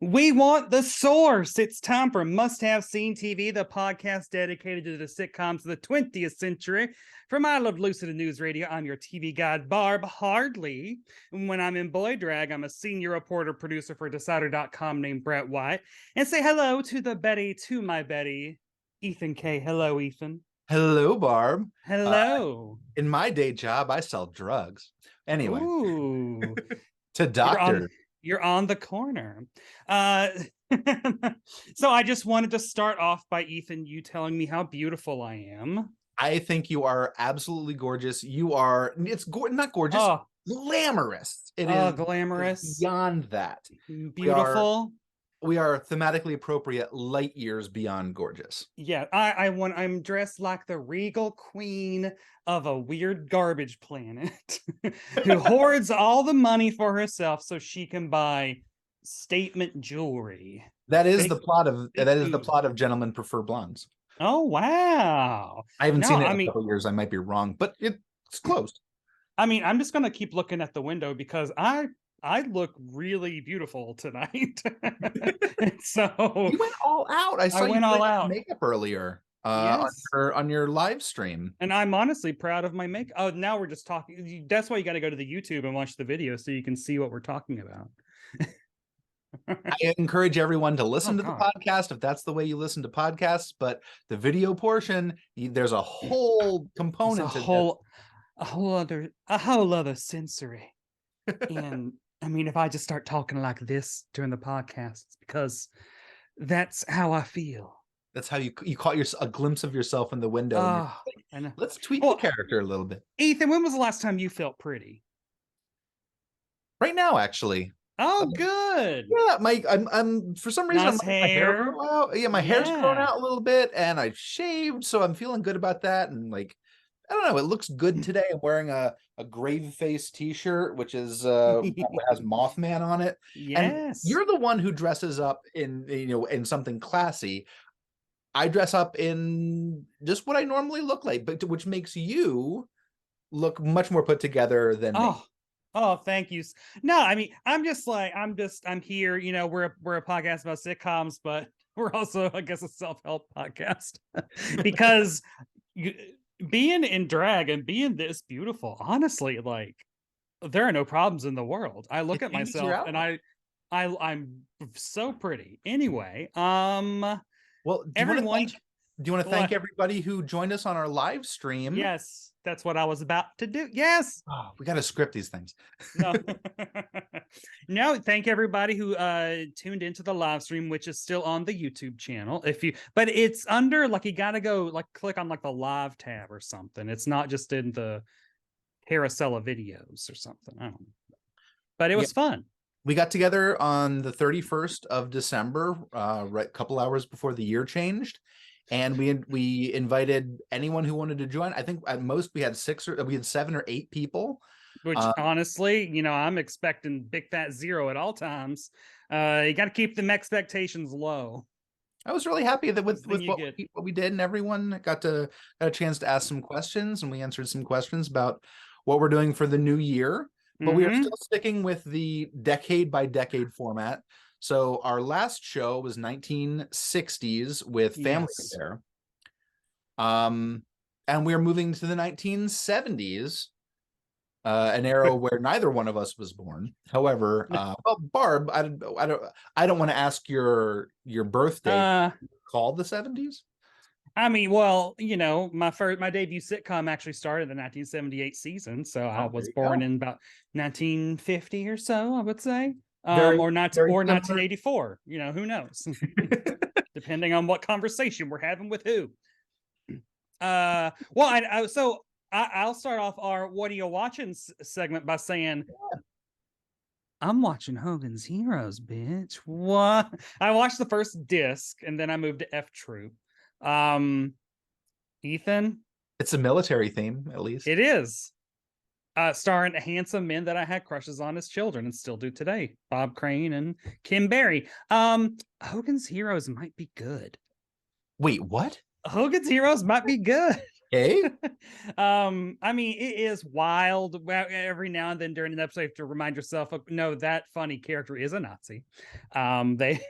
We want the source. It's time for Must Have Seen TV, the podcast dedicated to the sitcoms of the 20th century. From I Love Lucid News Radio, I'm your TV guide, Barb Hardley. When I'm in boy drag, I'm a senior reporter producer for Decider.com named Brett White. And say hello to the Betty to my Betty, Ethan K. Hello, Ethan. Hello, Barb. Hello. In my day job, I sell drugs. Anyway, Ooh. to doctor. You're on the corner. So I just wanted to start off by Ethan, you telling me how beautiful I am. I think you are absolutely gorgeous. You are, not gorgeous, glamorous. It is glamorous. Beyond that. Beautiful. We are thematically appropriate, light years beyond gorgeous. Yeah, I'm dressed like the regal queen of a weird garbage planet who hoards all the money for herself so she can buy statement jewelry. That is the plot of Gentlemen Prefer Blondes. Oh wow. I haven't seen it in a couple years. I might be wrong, but it's close. I mean, I'm just gonna keep looking at the window because I look really beautiful tonight. So you went all out. I went all out. Makeup earlier on your live stream, and I'm honestly proud of my makeup. Oh, now we're just talking. That's why you got to go to the YouTube and watch the video so you can see what we're talking about. I encourage everyone to listen to the podcast if that's the way you listen to podcasts. But the video portion, there's a whole component, a whole other sensory. And I mean, if I just start talking like this during the podcast, it's because that's how I feel. That's how you caught a glimpse of yourself in the window. And let's tweak the character a little bit. Ethan, when was the last time you felt pretty? Right now, actually. Oh, good. Yeah, I'm for some reason nice hair. My hair's grown out a little bit, and I've shaved, so I'm feeling good about that. And I don't know, it looks good today. I'm wearing a grave face t-shirt, which is has Mothman on it. Yes. And you're the one who dresses up in something classy. I dress up in just what I normally look like, but which makes you look much more put together than me. Oh, thank you. No, I mean, I'm here. We're a podcast about sitcoms, but we're also, I guess, a self-help podcast because being in drag and being this beautiful, honestly, there are no problems in the world. I look at myself and I'm so pretty. Anyway, well, everyone, do you want to thank everybody who joined us on our live stream? Yes, that's what I was about to do. Yes. Oh, we got to script these things. No, thank everybody who tuned into the live stream, which is still on the YouTube channel. But it's under you got to go click on the live tab or something. It's not just in the carousel of videos or something. I don't know. But it was fun. We got together on the 31st of December, right a couple hours before the year changed. And we invited anyone who wanted to join. I think at most we had 7 or 8 people. Which honestly, I'm expecting big fat 0 at all times. You got to keep them expectations low. I was really happy that with what we did, and everyone got a chance to ask some questions, and we answered some questions about what we're doing for the new year. But we are still sticking with the decade by decade format. So our last show was 1960s with Family Affair. And we're moving to the 1970s, an era where neither one of us was born. However, Barb, I don't want to ask your birthday. Called the 70s? I mean, well, my debut sitcom actually started the 1978 season, so I was born in about 1950 or so, I would say. Or 1984. Who knows? Depending on what conversation we're having with who. I'll start off our "What are you watching?" segment by saying, "I'm watching Hogan's Heroes, bitch." What? I watched the first disc, and then I moved to F Troop. Ethan, it's a military theme, at least. It is. Starring handsome men that I had crushes on as children and still do today. Bob Crane and Kim Barry. Hogan's Heroes might be good. Wait, what? Hogan's Heroes might be good. Okay. I mean, it is wild. Every now and then during an episode, you have to remind yourself of, no, that funny character is a Nazi. They,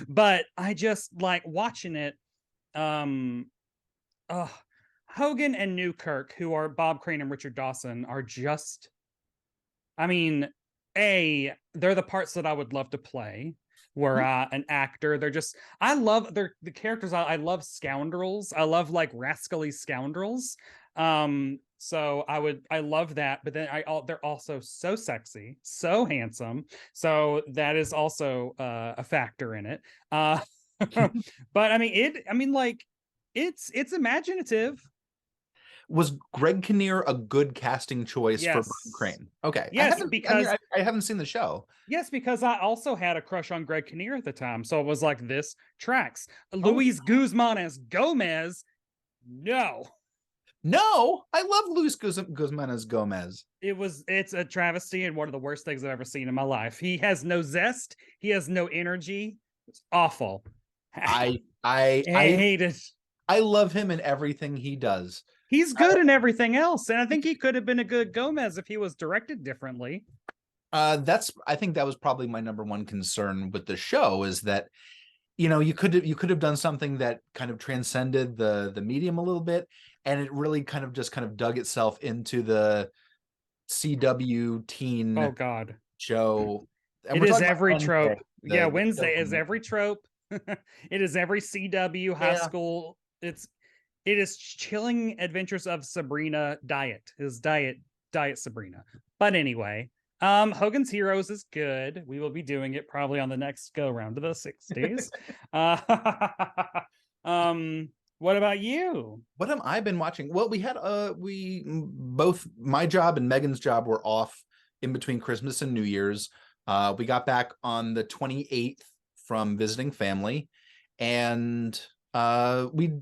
but I just like watching it. Hogan and Newkirk, who are Bob Crane and Richard Dawson, are just, I mean, they're the parts that I would love to play. Were an actor. They're just, I love the characters. I love scoundrels. I love like rascally scoundrels. So I love that, but then they're also so sexy, so handsome. So that is also a factor in it. But I mean like it's imaginative. Was Greg Kinnear a good casting choice for Yes. Bob Crane? Okay. Yes, I haven't seen the show. Yes, because I also had a crush on Greg Kinnear at the time. So it was like, this tracks. Luis Guzman as Gomez. No. No, I love Luis Guzman as Gomez. It's a travesty and one of the worst things I've ever seen in my life. He has no zest. He has no energy. It's awful. I hate it. I love him in everything he does. He's good in everything else, and I think he could have been a good Gomez if he was directed differently. I think that was probably my number one concern with the show, is that, you could have done something that kind of transcended the medium a little bit, and it really kind of dug itself into the CW teen show. And it is every trope. Wednesday is every trope. It is every CW high school. It is Chilling Adventures of Sabrina Diet. His Diet Sabrina. But anyway, Hogan's Heroes is good. We will be doing it probably on the next go round to the 60s. What about you? What have I been watching? Well, we had we both, my job and Megan's job, were off in between Christmas and New Year's. We got back on the 28th from visiting family, and we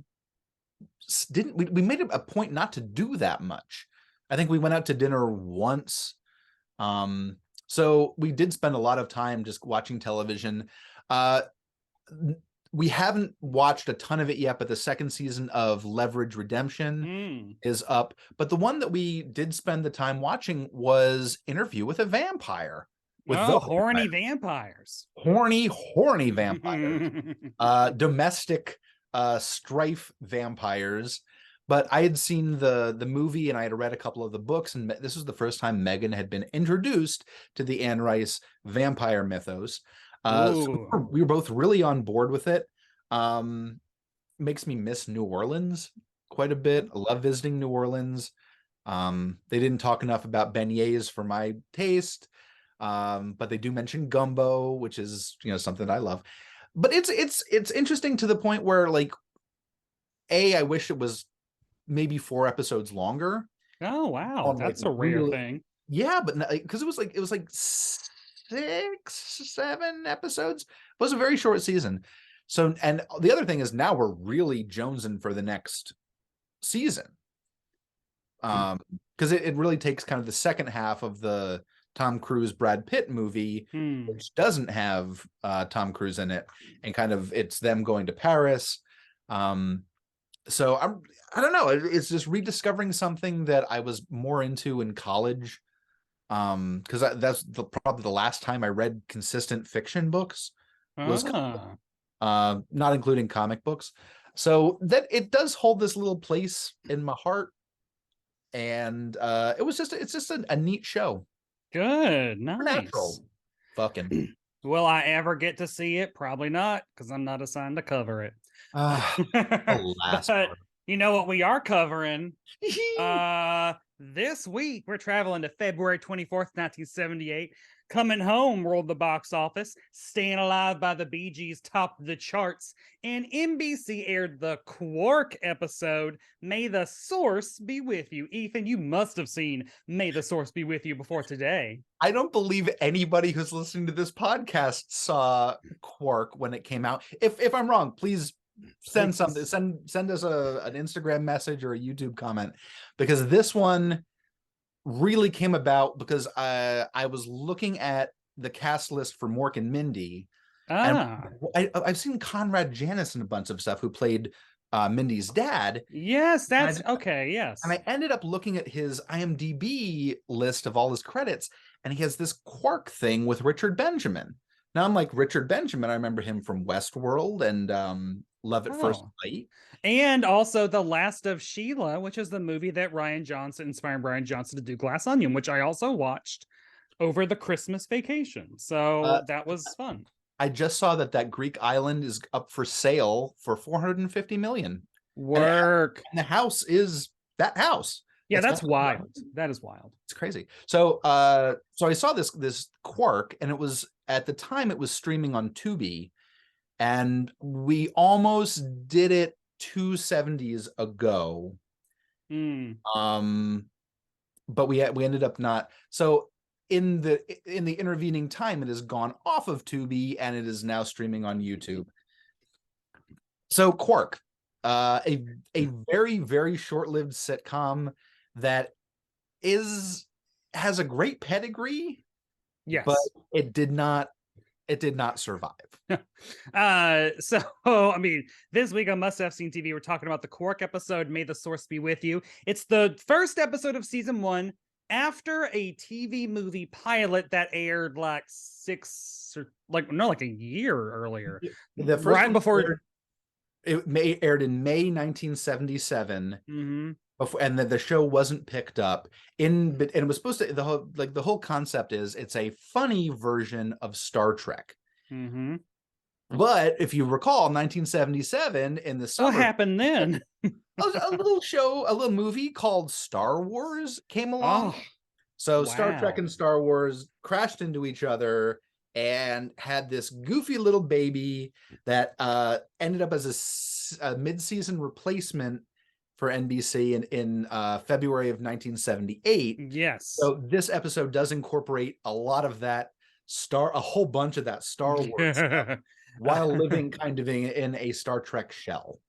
made it a point not to do that much. I think we went out to dinner once. So we did spend a lot of time just watching television. We haven't watched a ton of it yet, but the second season of Leverage Redemption is up. But the one that we did spend the time watching was Interview with a Vampire. With horny vampires. Horny vampires. Domestic strife vampires. But I had seen the movie, and I had read a couple of the books, and this was the first time Megan had been introduced to the Anne Rice vampire mythos. So we were both really on board with it. Makes me miss New Orleans quite a bit. I love visiting New Orleans. They didn't talk enough about beignets for my taste, but they do mention gumbo, which is something I love. But it's interesting to the point where, like, I wish it was maybe 4 episodes longer. Oh wow, that's a rare thing. Yeah, but because it was like 6-7 episodes. It was a very short season. So, and the other thing is, now we're really jonesing for the next season, because it really takes kind of the second half of the Tom Cruise Brad Pitt movie, which doesn't have Tom Cruise in it, and kind of it's them going to Paris. So I don't know. It's just rediscovering something that I was more into in college. Because that's probably the last time I read consistent fiction books, was not including comic books. So that it does hold this little place in my heart, and it's just a neat show. Good, nice. Natural. Fucking. Will I ever get to see it? Probably not, because I'm not assigned to cover it. But you know what we are covering? This week we're traveling to February 24th, 1978. Coming Home rolled the box office. Staying Alive by the Bee Gees topped the charts, and NBC aired the Quark episode, May the Source Be With You. Ethan, you must have seen May the Source Be With You before today. I don't believe anybody who's listening to this podcast saw Quark when it came out. If I'm wrong, please send something. Send us an Instagram message or a YouTube comment, because this one really came about because I was looking at the cast list for Mork and Mindy. And I've seen Conrad Janis in a bunch of stuff, who played Mindy's dad. Yes, that's okay. Yes. And I ended up looking at his IMDb list of all his credits, and he has this Quark thing with Richard Benjamin. Now I'm like, Richard Benjamin, I remember him from Westworld and Love at First Sight. And also The Last of Sheila, which is the movie that Rian Johnson inspired Rian Johnson to do Glass Onion, which I also watched over the Christmas vacation. So that was fun. I just saw that Greek island is up for sale for $450 million. Work. And the house is that house. Yeah, that's wild. That is wild. It's crazy. So so I saw this Quark, and it was, at the time, it was streaming on Tubi, and we almost did it 270s ago. But we ended up not. So in the intervening time, it has gone off of Tubi and it is now streaming on YouTube. So Quark, a very, very short-lived sitcom that has a great pedigree. Yes, but it did not survive. So I mean, this week on Must Have Seen TV, we're talking about the Quark episode, May the Source Be With You. It's the first episode of season 1 after a TV movie pilot that aired like a year earlier. The first right before it aired in May 1977. Before, and the show wasn't picked up and it was supposed to, the whole concept is it's a funny version of Star Trek. But if you recall, 1977 in the summer, what happened then? a little movie called Star Wars came along. So wow. Star Trek and Star Wars crashed into each other and had this goofy little baby that ended up as a mid-season replacement for NBC in February of 1978. Yes. So this episode does incorporate a lot of that a whole bunch of that Star Wars stuff, while living kind of in a Star Trek shell.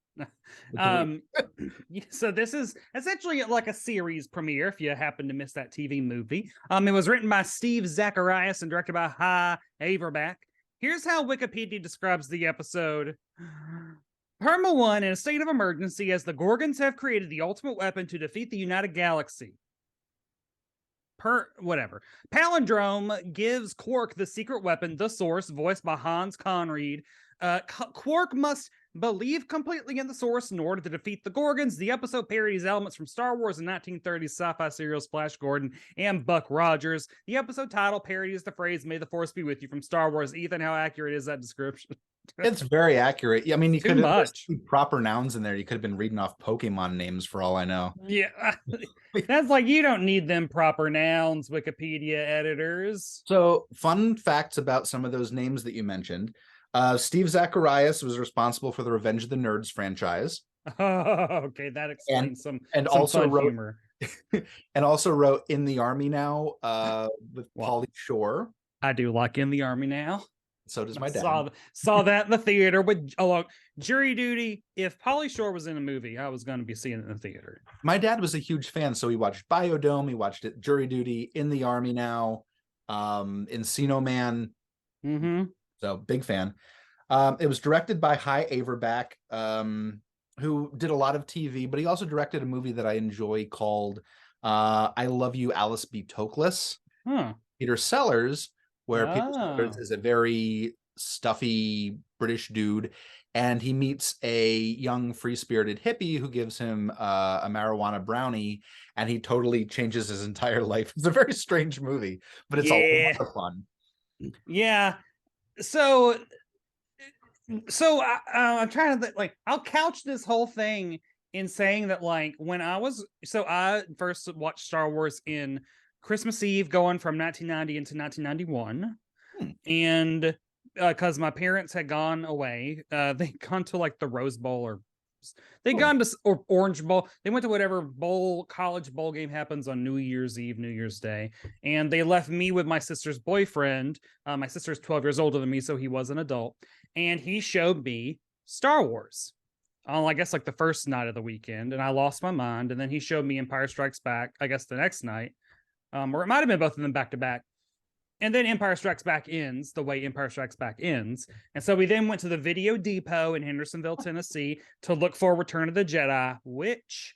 So this is essentially like a series premiere if you happen to miss that TV movie. It was written by Steve Zacharias and directed by Ha Averback. Here's how Wikipedia describes the episode. Perma 1 in a state of emergency as the Gorgons have created the ultimate weapon to defeat the United Galaxy. Whatever. Palindrome gives Quark the secret weapon, the Source, voiced by Hans Conried. Quark must believe completely in the Source in order to defeat the Gorgons. The episode parodies elements from Star Wars and 1930s sci-fi serials Flash Gordon and Buck Rogers. The episode title parodies the phrase, "May the Force be with you" from Star Wars. Ethan, how accurate is that description? It's very accurate. I mean, you could have put proper nouns in there. You could have been reading off Pokemon names for all I know. Yeah, that's like, you don't need them proper nouns, Wikipedia editors. So, fun facts about some of those names that you mentioned. Steve Zacharias was responsible for the Revenge of the Nerds franchise. Oh, okay, that explains some also fun wrote humor. And also wrote In the Army Now with Pauly Shore. I do like In the Army Now. So does my dad. Saw that in the theater with Jury Duty. If Pauly Shore was in a movie, I was going to be seeing it in the theater. My dad was a huge fan, so he watched Biodome. He watched it, Jury Duty, In the Army Now, Encino Man. So big fan. It was directed by Hi Averback, who did a lot of TV, but he also directed a movie that I enjoy called I Love You, Alice B. Toklas. Peter Sellers, where Peter Sellers is a very stuffy British dude, and he meets a young free-spirited hippie who gives him a marijuana brownie, and he totally changes his entire life. It's a very strange movie, but it's a lot of fun. Yeah. So I'm trying to I'll couch this whole thing in saying that when I first watched Star Wars in Christmas Eve going from 1990 into 1991. And because my parents had gone away, they'd gone to the Rose Bowl, or they'd gone to Orange Bowl. They went to whatever college bowl game happens on New Year's Eve, New Year's Day. And they left me with my sister's boyfriend. My sister's 12 years older than me, so he was an adult. And he showed me Star Wars on, I guess, the first night of the weekend. And I lost my mind. And then he showed me Empire Strikes Back, I guess, the next night. Or it might have been both of them back to back. And then Empire Strikes Back ends the way Empire Strikes Back ends. And so we then went to the Video Depot in Hendersonville, Tennessee to look for Return of the Jedi, which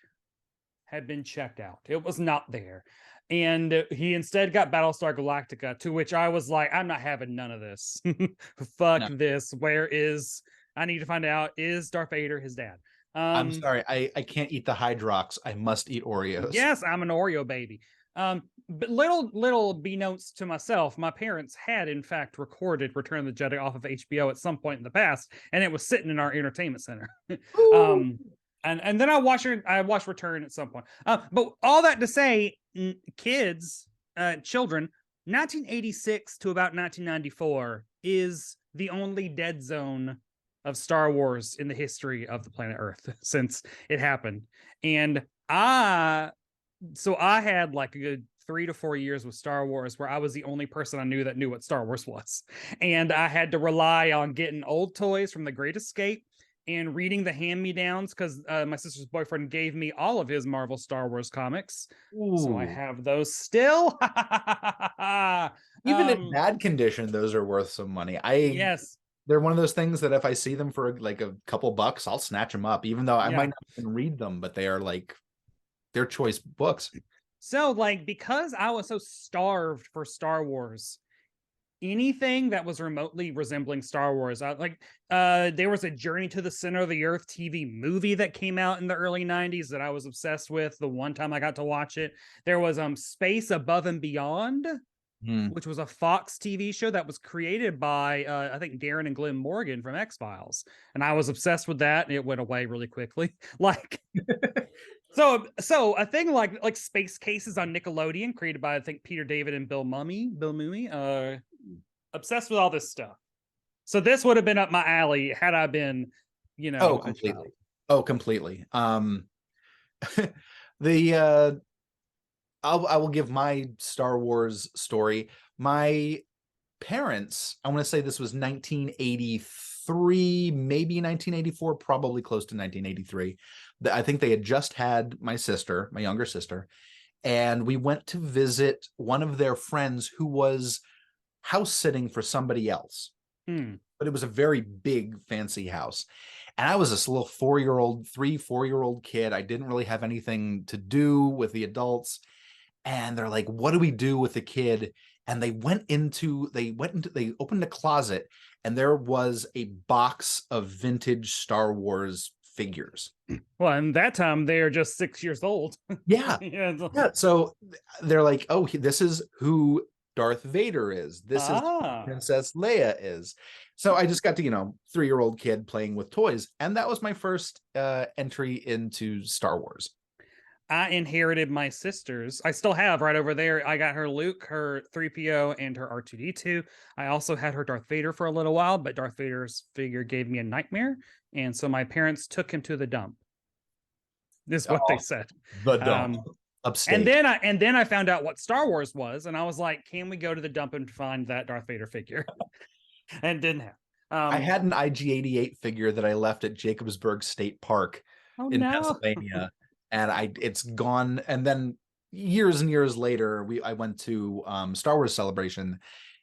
had been checked out. It was not there. And he instead got Battlestar Galactica, to which I was like, I'm not having none of this. Fuck this. Where is, I need to find out, is Darth Vader his dad? I'm sorry, I can't eat the Hydrox. I must eat Oreos. Yes, I'm an Oreo baby. But little B notes to myself. My parents had in fact recorded Return of the Jedi off of HBO at some point in the past, and it was sitting in our entertainment center. And then I watched Return at some point. But all that to say, kids, children, 1986 to about 1994 is the only dead zone of Star Wars in the history of the planet Earth since it happened. And so I had like a good 3 to 4 years with Star Wars where I was the only person I knew that knew what Star Wars was. And I had to rely on getting old toys from The Great Escape and reading the hand-me-downs because my sister's boyfriend gave me all of his Marvel Star Wars comics. Ooh. So I have those still. Even in bad condition, those are worth some money. Yes. They're one of those things that if I see them for like a couple bucks, I'll snatch them up, even though I might not even read them, but they are like their choice books. So like, because I was so starved for Star Wars, anything that was remotely resembling Star Wars, there was a Journey to the Center of the Earth TV movie that came out in the early 90s that I was obsessed with the one time I got to watch it. There was Space Above and Beyond, which was a Fox TV show that was created by I think Darren and Glenn Morgan from X-Files, and I was obsessed with that, and it went away really quickly. Like so a thing like Space Cases on Nickelodeon, created by I think Peter David and Bill Mumy, obsessed with all this stuff. So this would have been up my alley had I been, completely. I will give my Star Wars story. My parents, I want to say this was 1983, maybe 1984, probably close to 1983. I think they had just had my younger sister, and we went to visit one of their friends who was house sitting for somebody else. But it was a very big, fancy house. And I was this little 4-year-old kid. I didn't really have anything to do with the adults. And they're like, what do we do with the kid? And they opened a closet, and there was a box of vintage Star Wars figures. Well, and that time they are just 6 years old. Yeah. So they're like, oh, this is who Darth Vader is. This is Princess Leia is. So I just got to, 3-year-old kid playing with toys. And that was my first entry into Star Wars. I inherited my sister's. I still have right over there. I got her Luke, her 3PO, and her R2-D2. I also had her Darth Vader for a little while, but Darth Vader's figure gave me a nightmare. And so my parents took him to the dump. This is what they said. The dump. Upstate. And then I found out what Star Wars was, and I was like, can we go to the dump and find that Darth Vader figure? And didn't have. I had an IG-88 figure that I left at Jacobsburg State Park in Pennsylvania. And it's gone. And then years and years later, I went to Star Wars Celebration,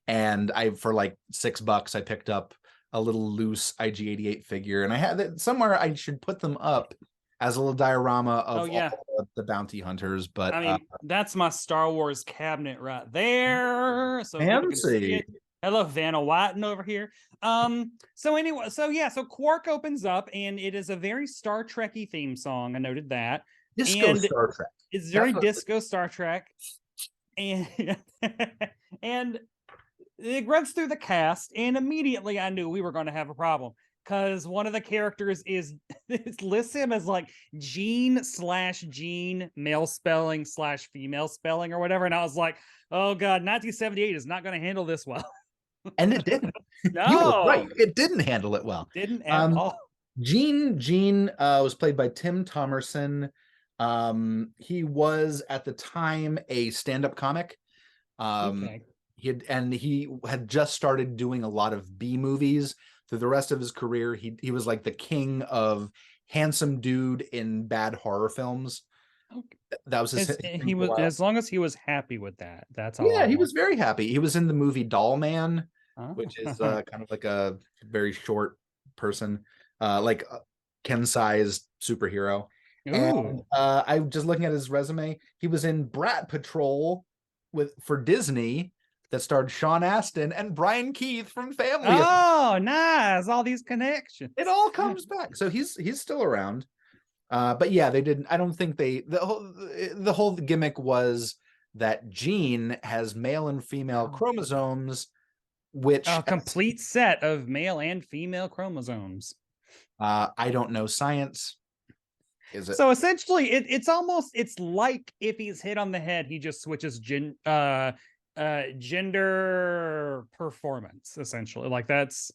and for like $6, I picked up a little loose IG-88 figure, and I had it somewhere. I should put them up as a little diorama of all the bounty hunters. But I mean, that's my Star Wars cabinet right there. So fancy. Hello, Vanna Whiten over here. So Quark opens up, and it is a very Star Trek-y theme song. I noted that. Disco Star Trek. It's very disco Star Trek. And and it runs through the cast, and immediately I knew we were going to have a problem, because one of the characters it lists him as like Gene/Gene, male spelling / female spelling or whatever. And I was like, oh God, 1978 is not going to handle this well. And it didn't. No, you were right. It didn't handle it well. Didn't at all. Gene was played by Tim Thomerson. He was at the time a stand-up comic. He had just started doing a lot of B movies. Through the rest of his career, he was like the king of handsome dude in bad horror films. That was his he was, as long as he was happy with that. That's all. Yeah, he was very happy. He was in the movie Doll Man, which is kind of like a very short person, like Ken-sized superhero. And I'm just looking at his resume. He was in Brat Patrol for Disney that starred Sean Astin and Brian Keith from Family. Oh, nice! All these connections. It all comes back. So he's still around. But yeah, they didn't. I don't think the whole gimmick was that Jean has male and female chromosomes, which a complete set of male and female chromosomes. I don't know science. Is it? So essentially, it's like if he's hit on the head, he just switches gender performance. Essentially, like that's.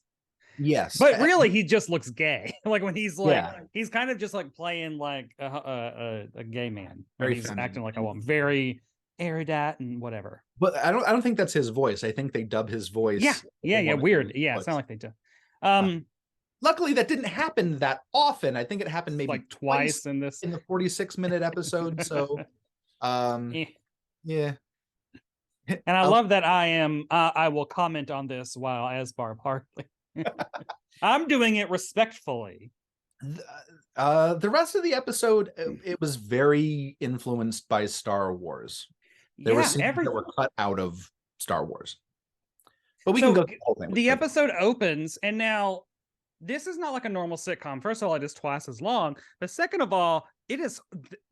Yes, but really, he just looks gay. Like when he's like, he's kind of just like playing like a gay man. Very he's acting like a woman, very erudite and whatever. But I don't think that's his voice. I think they dub his voice. Yeah. Weird. Yeah, it's not like they do. Luckily, that didn't happen that often. I think it happened maybe like twice in the 46-minute episode. So, yeah. And I love that I will comment on this while as Barb Hartley. I'm doing it respectfully. The rest of the episode, it was very influenced by Star Wars. There were scenes that were cut out of Star Wars. But we can go. The episode opens, and now this is not like a normal sitcom. First of all, it is twice as long. But second of all, it is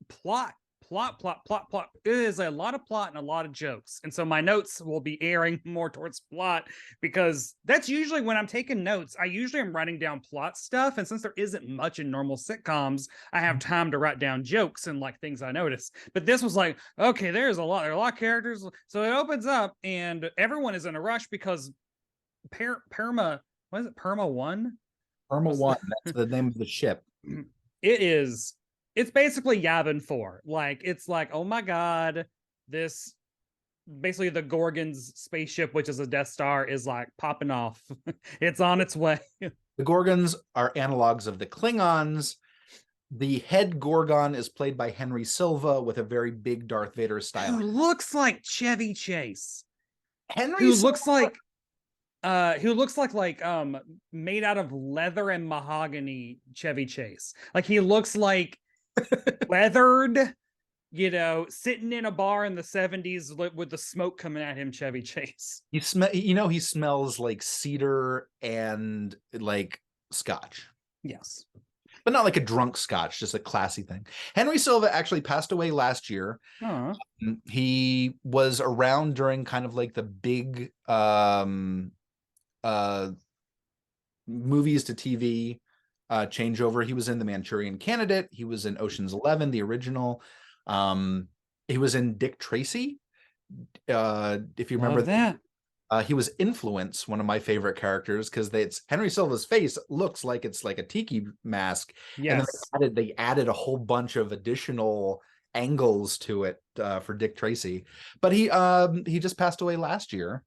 plot. It is a lot of plot and a lot of jokes. And so my notes will be airing more towards plot, because that's usually when I'm taking notes. I usually am writing down plot stuff. And since there isn't much in normal sitcoms, I have time to write down jokes and like things I notice. But this was like, okay, there are a lot of characters. So it opens up and everyone is in a rush because Perma 1? Perma 1, that's the name of the ship. It's basically Yavin 4. Like, it's like, oh my God, this basically the Gorgon's spaceship, which is a Death Star, is like popping off. It's on its way. The Gorgons are analogs of the Klingons. The head Gorgon is played by Henry Silva with a very big Darth Vader style. Who looks like Chevy Chase. Who looks like made out of leather and mahogany Chevy Chase. Like he looks like weathered, sitting in a bar in the 70s with the smoke coming at him, Chevy Chase. He smells like cedar and like scotch. Yes. But not like a drunk scotch, just a classy thing. Henry Silva actually passed away last year. He was around during kind of like the big movies to TV changeover. He was in The Manchurian Candidate. He was in Ocean's 11, the original. He was in Dick Tracy. If you remember that. He was Influence, one of my favorite characters, because it's Henry Silva's face looks like it's like a tiki mask. Yes. And then they added a whole bunch of additional angles to it for Dick Tracy. But he just passed away last year.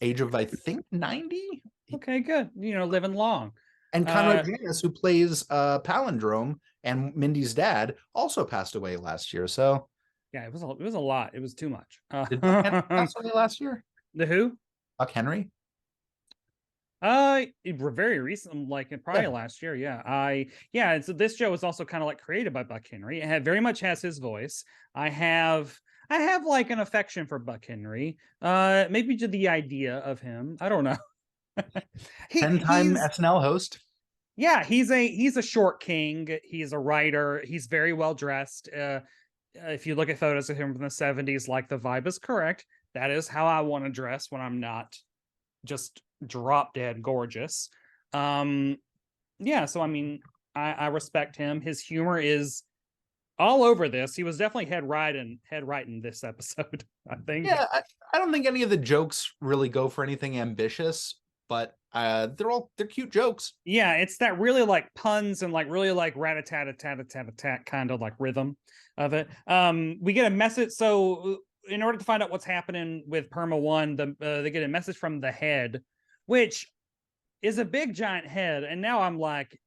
Age of, I think, 90. Okay, good. Living long. And Conrad Janis, who plays Palindrome and Mindy's dad, also passed away last year. So yeah, it was a lot. It was too much. Did Buck Henry pass away last year? The who? Buck Henry? Very recent, like probably last year. Yeah. And so this show was also kind of like created by Buck Henry. It very much has his voice. I have like an affection for Buck Henry. Maybe to the idea of him. I don't know. 10-time SNL host. Yeah, he's a short king. He's a writer. He's very well dressed. If you look at photos of him from the 70s, like the vibe is correct. That is how I want to dress when I'm not just drop dead gorgeous. So I mean, I respect him. His humor is all over this. He was definitely head right in this episode, I think. Yeah, I don't think any of the jokes really go for anything ambitious, but they're cute jokes. Yeah, it's that really like puns and like really like rat-a-tat-a-tat-a-tat-a-tat kind of like rhythm of it. We get a message. So in order to find out what's happening with Perma 1, they get a message from the head, which is a big giant head. And now I'm like,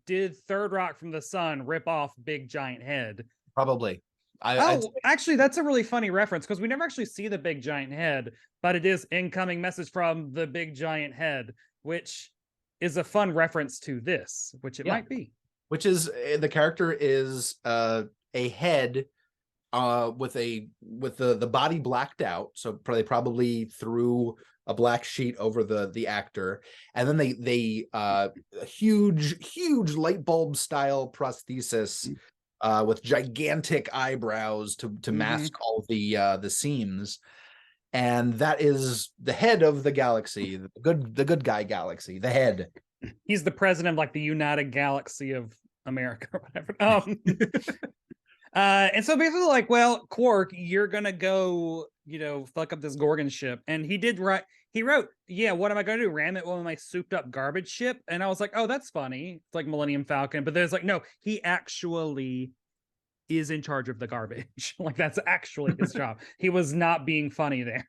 did Third Rock from the Sun rip off Big Giant Head? Probably. Actually, that's a really funny reference because we never actually see the Big Giant Head, but it is incoming message from the Big Giant Head, which is a fun reference to this, which it might be. Which is the character is a head with the body blacked out, so they probably threw a black sheet over the actor, and then they a huge light bulb style prosthesis with gigantic eyebrows to mask all the seams, and that is the head of the galaxy, the good guy galaxy, the head. He's the president of like the United Galaxy of America or whatever. And so basically, like, well, Quark, you're gonna go, fuck up this Gorgon ship. And he wrote, yeah, what am I gonna do? Ram it with my souped up garbage ship? And I was like, oh, that's funny. It's like Millennium Falcon. But there's like, no, he actually is in charge of the garbage. Like, that's actually his job. He was not being funny there.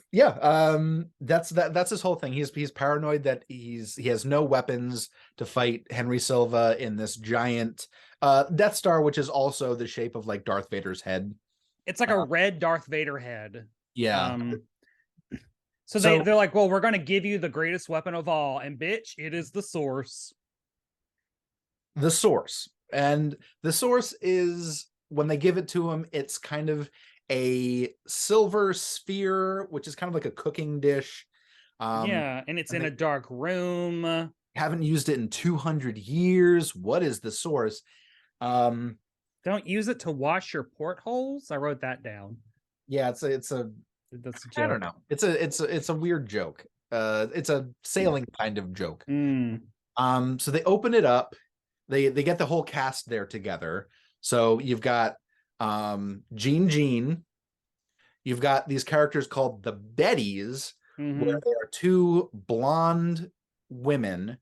Yeah, that's his whole thing. He's paranoid that he has no weapons to fight Henry Silva in this giant Death Star, which is also the shape of like Darth Vader's head. It's like a red Darth Vader head. Yeah. So they're like, well, we're gonna give you the greatest weapon of all, and bitch, it is the Source. The Source. And the Source is, when they give it to him, it's kind of a silver sphere, which is kind of like a cooking dish. And it's in a dark room. Haven't used it in 200 years. What is the Source? Don't use it to wash your portholes. I wrote that down. Yeah, that's a joke. I don't know. It's a weird joke. It's a sailing kind of joke. So they open it up. They get the whole cast there together. So you've got Jean. You've got these characters called the Bettys, where they are two blonde women.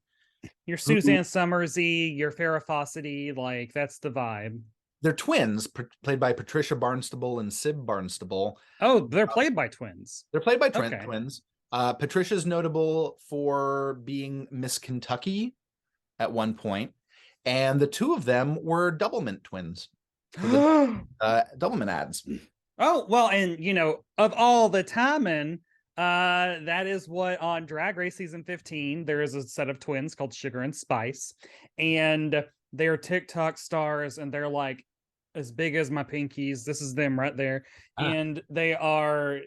Your Suzanne Summersy, your Farrah Fawcett, like, that's the vibe. They're twins, played by Patricia Barnstable and Sib Barnstable. Oh, they're played by twins. They're played by twins. Patricia's notable for being Miss Kentucky at one point, and the two of them were Doublemint twins. Doublemint ads. Oh, well, and of all the timing, that is what on Drag Race season 15 there is a set of twins called Sugar and Spice, and they're TikTok stars, and they're like as big as my pinkies. This is them right there. And they are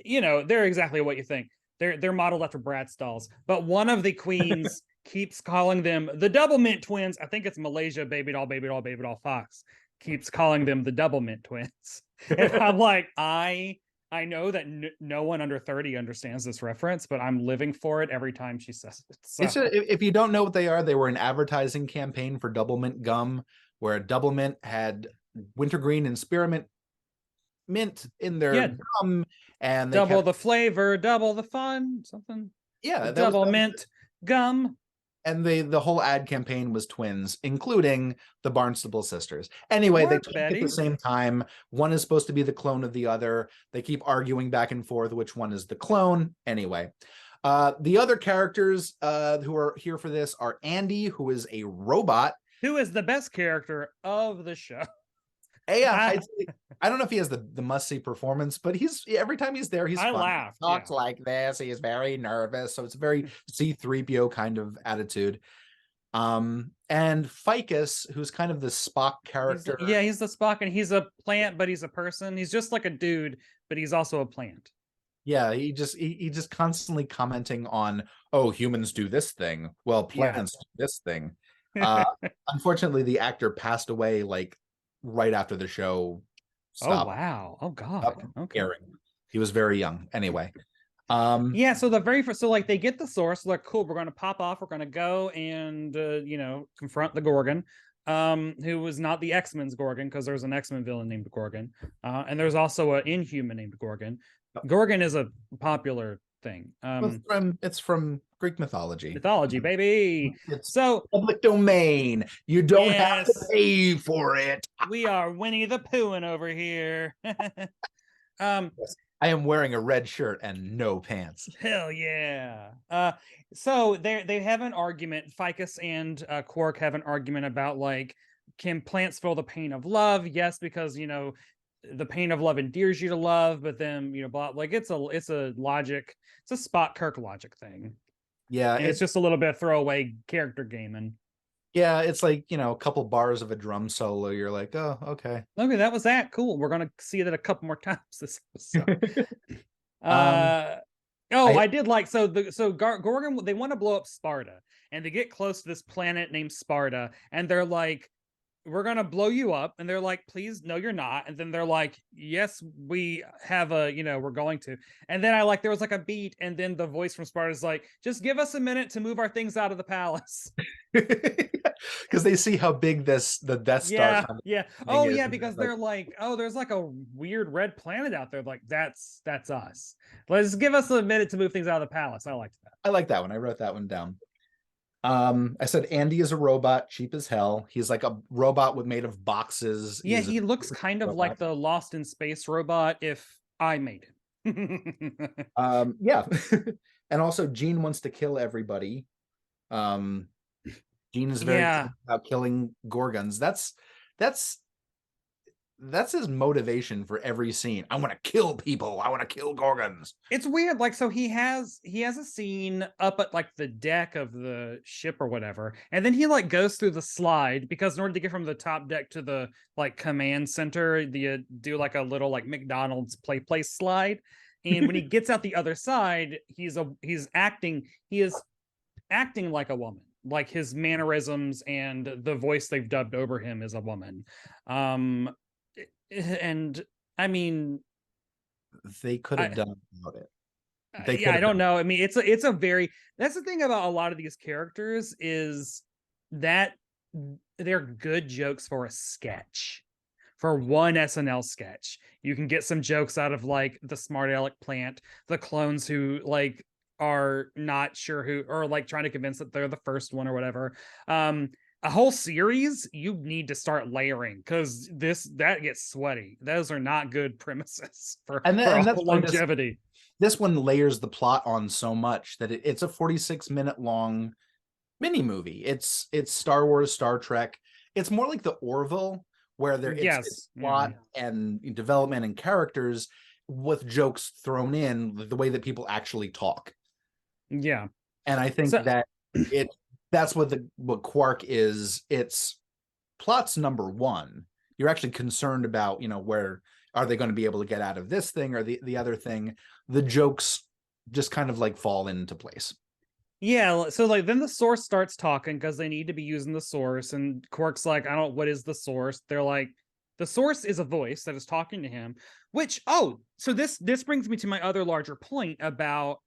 they're exactly what you think. They're modeled after Bratz dolls, but one of the queens keeps calling them the Doublemint twins. I think it's Malaysia Baby Doll Fox keeps calling them the Doublemint twins. And I'm like, I know that no one under 30 understands this reference, but I'm living for it every time she says it. So. If you don't know what they are, they were an advertising campaign for Doublemint gum, where Doublemint had wintergreen and spearmint mint in their gum, and they double the flavor, double the fun, something. Yeah, Doublemint gum. And the whole ad campaign was twins, including the Barnstable sisters. Anyway, they talk at the same time. One is supposed to be the clone of the other. They keep arguing back and forth which one is the clone. Anyway, the other characters who are here for this are Andy, who is a robot. Who is the best character of the show. Yeah, I don't know if he has the must-see performance, but every time he's there, he's fun. Laugh. He talks like this. He is very nervous, so it's a very C-3PO kind of attitude. And Ficus, who's kind of the Spock character. He's the Spock, and he's a plant, but he's a person. He's just like a dude, but he's also a plant. Yeah, he just constantly commenting on, oh, humans do this thing. Well, plants do this thing. Unfortunately, the actor passed away like right after the show stopped. Oh wow. Oh god. Okay. Airing. He was very young. Anyway. So the very first, so like they get the Source, like, cool, we're gonna pop off, we're gonna go and confront the Gorgon, who was not the X-Men's Gorgon, because there's an X-Men villain named Gorgon, and there's also an Inhuman named Gorgon. Gorgon is a popular thing. It's from Greek mythology. Mythology, baby. It's so public domain. You don't have to pay for it. We are Winnie the Poohin' over here. I am wearing a red shirt and no pants. Hell yeah. So they have an argument. Ficus and Quark have an argument about like, can plants feel the pain of love? Yes, because the pain of love endears you to love, but then like it's a logic, it's a Spock Kirk logic thing. Yeah, and it's just a little bit of throwaway character gaming. Yeah, it's like, a couple bars of a drum solo. You're like, oh, okay. Okay, that was that. Cool. We're gonna see that a couple more times this episode. I did like Gorgon, they want to blow up Sparta, and they get close to this planet named Sparta, and they're like, we're gonna blow you up, and they're like, please, no, you're not. And then they're like, yes, we have we're going to. And then there was like a beat, and then the voice from Sparta is like, just give us a minute to move our things out of the palace. Because they see how big the Death Star because they're like, oh, there's like a weird red planet out there, like that's us. Let's give us a minute to move things out of the palace. I liked that. I like that one. I wrote that one down. I said Andy is a robot, cheap as hell. He's like a robot made of boxes. Yeah, he looks kind of like the Lost in Space robot if I made him. Yeah. And also Gene wants to kill everybody. Gene is very about killing Gorgons. That's his motivation for every scene. I want to kill people. I want to kill Gorgons. It's weird. So he has a scene up at like the deck of the ship or whatever, and then he goes through the slide, because in order to get from the top deck to the command center, you do like a little McDonald's place slide. And when he gets out the other side, he is acting like a woman. Like his mannerisms and the voice they've dubbed over him is a woman. And I mean, they could have done without it. I don't know. I mean, it's a very, that's the thing about a lot of these characters, is that they're good jokes for a sketch. For one SNL sketch, you can get some jokes out of the smart aleck plant, the clones who are not sure who, or trying to convince that they're the first one or whatever. A whole series, you need to start layering, because that gets sweaty. Those are not good premises for longevity. This one layers the plot on so much that it's a 46-minute long mini movie. It's Star Wars, Star Trek. It's more like the Orville, where it's plot and development and characters with jokes thrown in, the way that people actually talk. Yeah. And I think that's what Quark is. It's plot's number one. You're actually concerned about, where are they going to be able to get out of this thing or the other thing. The jokes just kind of fall into place. Yeah, so then the source starts talking, because they need to be using the source, and Quark's like, I don't know, what is the source? They're like, the source is a voice that is talking to him, which, so this brings me to my other larger point about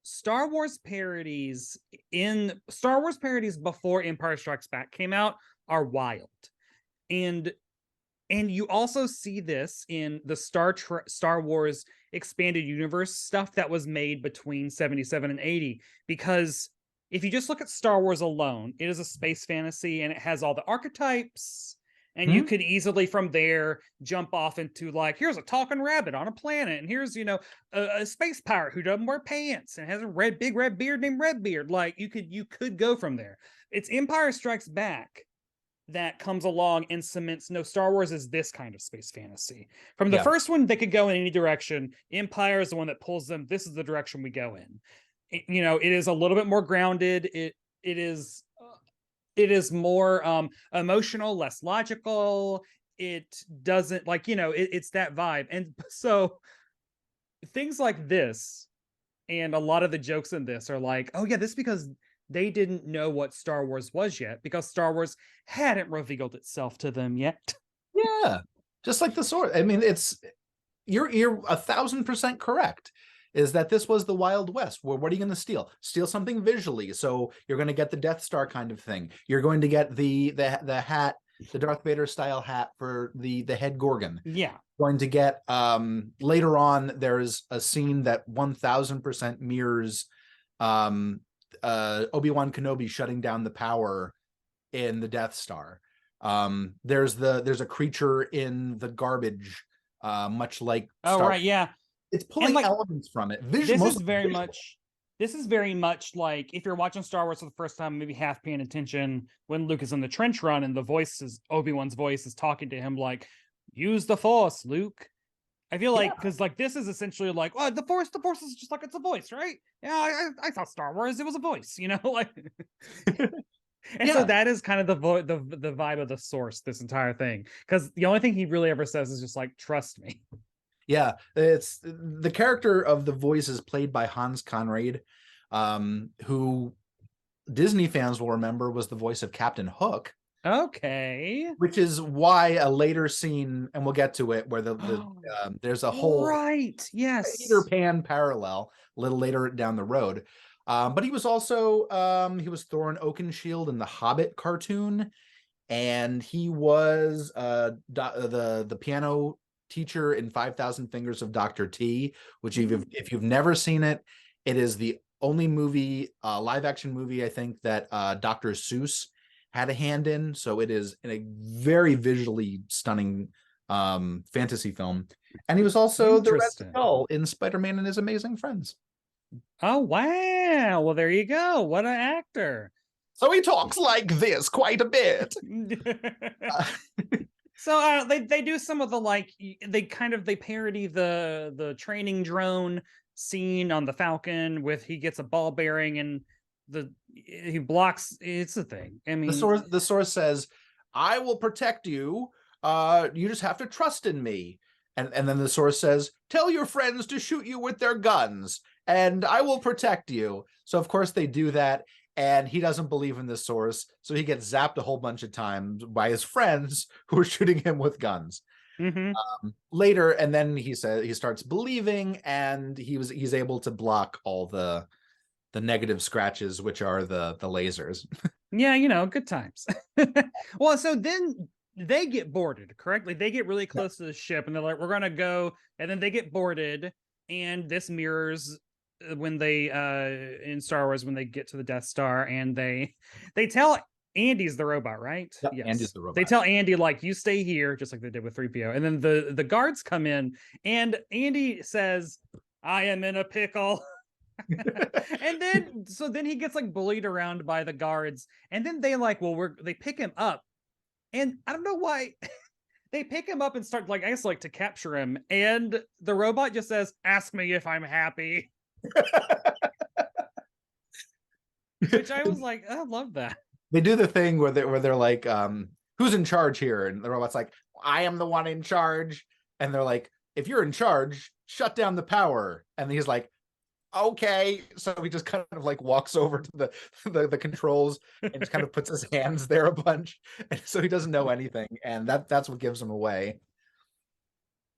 Star Wars parodies before Empire Strikes Back came out are wild. And you also see this in the Star Wars expanded universe stuff that was made between 77 and 80, because if you just look at Star Wars alone, it is a space fantasy, and it has all the archetypes. And you could easily from there jump off into here's a talking rabbit on a planet, and here's a space pirate who doesn't wear pants and has a big red beard named Redbeard. You could go from there. It's Empire Strikes Back that comes along and cements, no, Star Wars is this kind of space fantasy. From the first one, they could go in any direction. Empire is the one that pulls them. This is the direction we go in. It is a little bit more grounded. It is more emotional, less logical. It doesn't it's that vibe. And so things like this, and a lot of the jokes in this are oh yeah, this is because they didn't know what Star Wars was yet, because Star Wars hadn't revealed itself to them yet. Yeah, just like the sword. I mean, you're 1,000% correct. Is that this was the Wild West? Well, what are you going to steal? Steal something visually. So you're going to get the Death Star kind of thing. You're going to get the hat, the Darth Vader style hat for the head Gorgon. Yeah. Going to get later on, there's a scene that 1,000% mirrors Obi-Wan Kenobi shutting down the power in the Death Star. There's a creature in the garbage, much like right, yeah. It's pulling elements from it. This is very much like if you're watching Star Wars for the first time, maybe half paying attention when Luke is in the trench run and Obi-Wan's voice is talking to him like, use the Force, Luke. I feel like because this is essentially like, oh, the Force is just like it's a voice, right? Yeah, I thought Star Wars it was a voice, like. And so that is kind of the vibe of the Source, this entire thing, because the only thing he really ever says is just like, trust me. Yeah, it's the character of the voice is played by Hans Conried, who Disney fans will remember was the voice of Captain Hook. Okay. Which is why a later scene, and we'll get to it, where there's a whole Peter Pan parallel a little later down the road. But he was also he was Thorin Oakenshield in the Hobbit cartoon, and he was the piano teacher in 5,000 Fingers of Dr. T, which if you've never seen it, it is the only movie, live action movie, I think, that Dr. Seuss had a hand in. So it is a very visually stunning fantasy film. And he was also the Red Skull in Spider-Man and His Amazing Friends. Oh, wow. Well, there you go. What an actor. So he talks like this quite a bit. So they do some of the they parody the training drone scene on the Falcon with he gets a ball bearing and he blocks. It's a thing. I mean, the source says, "I will protect you. You just have to trust in me." And then the source says, "Tell your friends to shoot you with their guns, and I will protect you." So of course they do that, and he doesn't believe in the source, so he gets zapped a whole bunch of times by his friends who are shooting him with guns. Later, and then he starts believing, and he's able to block all the negative scratches, which are the lasers. Yeah, good times. Well, so then they get boarded, correctly? They get really close to the ship and they're like, we're gonna go, and then they get boarded, and this mirrors when they in Star Wars when they get to the Death Star, and they tell Andy's the robot, right? Yep, yes. Andy's the robot. They tell Andy, like, you stay here, just like they did with 3PO. And then the guards come in, and Andy says, I am in a pickle. And then he gets like bullied around by the guards, and then they pick him up, and I don't know why they pick him up and start to capture him, and the robot just says, ask me if I'm happy. Which I was like, I love that. They do the thing where they're like, who's in charge here? And the robot's like, I am the one in charge. And they're like, if you're in charge, shut down the power. And he's like, okay. So he just kind of like walks over to the controls and just kind of puts his hands there a bunch. And so he doesn't know anything. And that's what gives him away.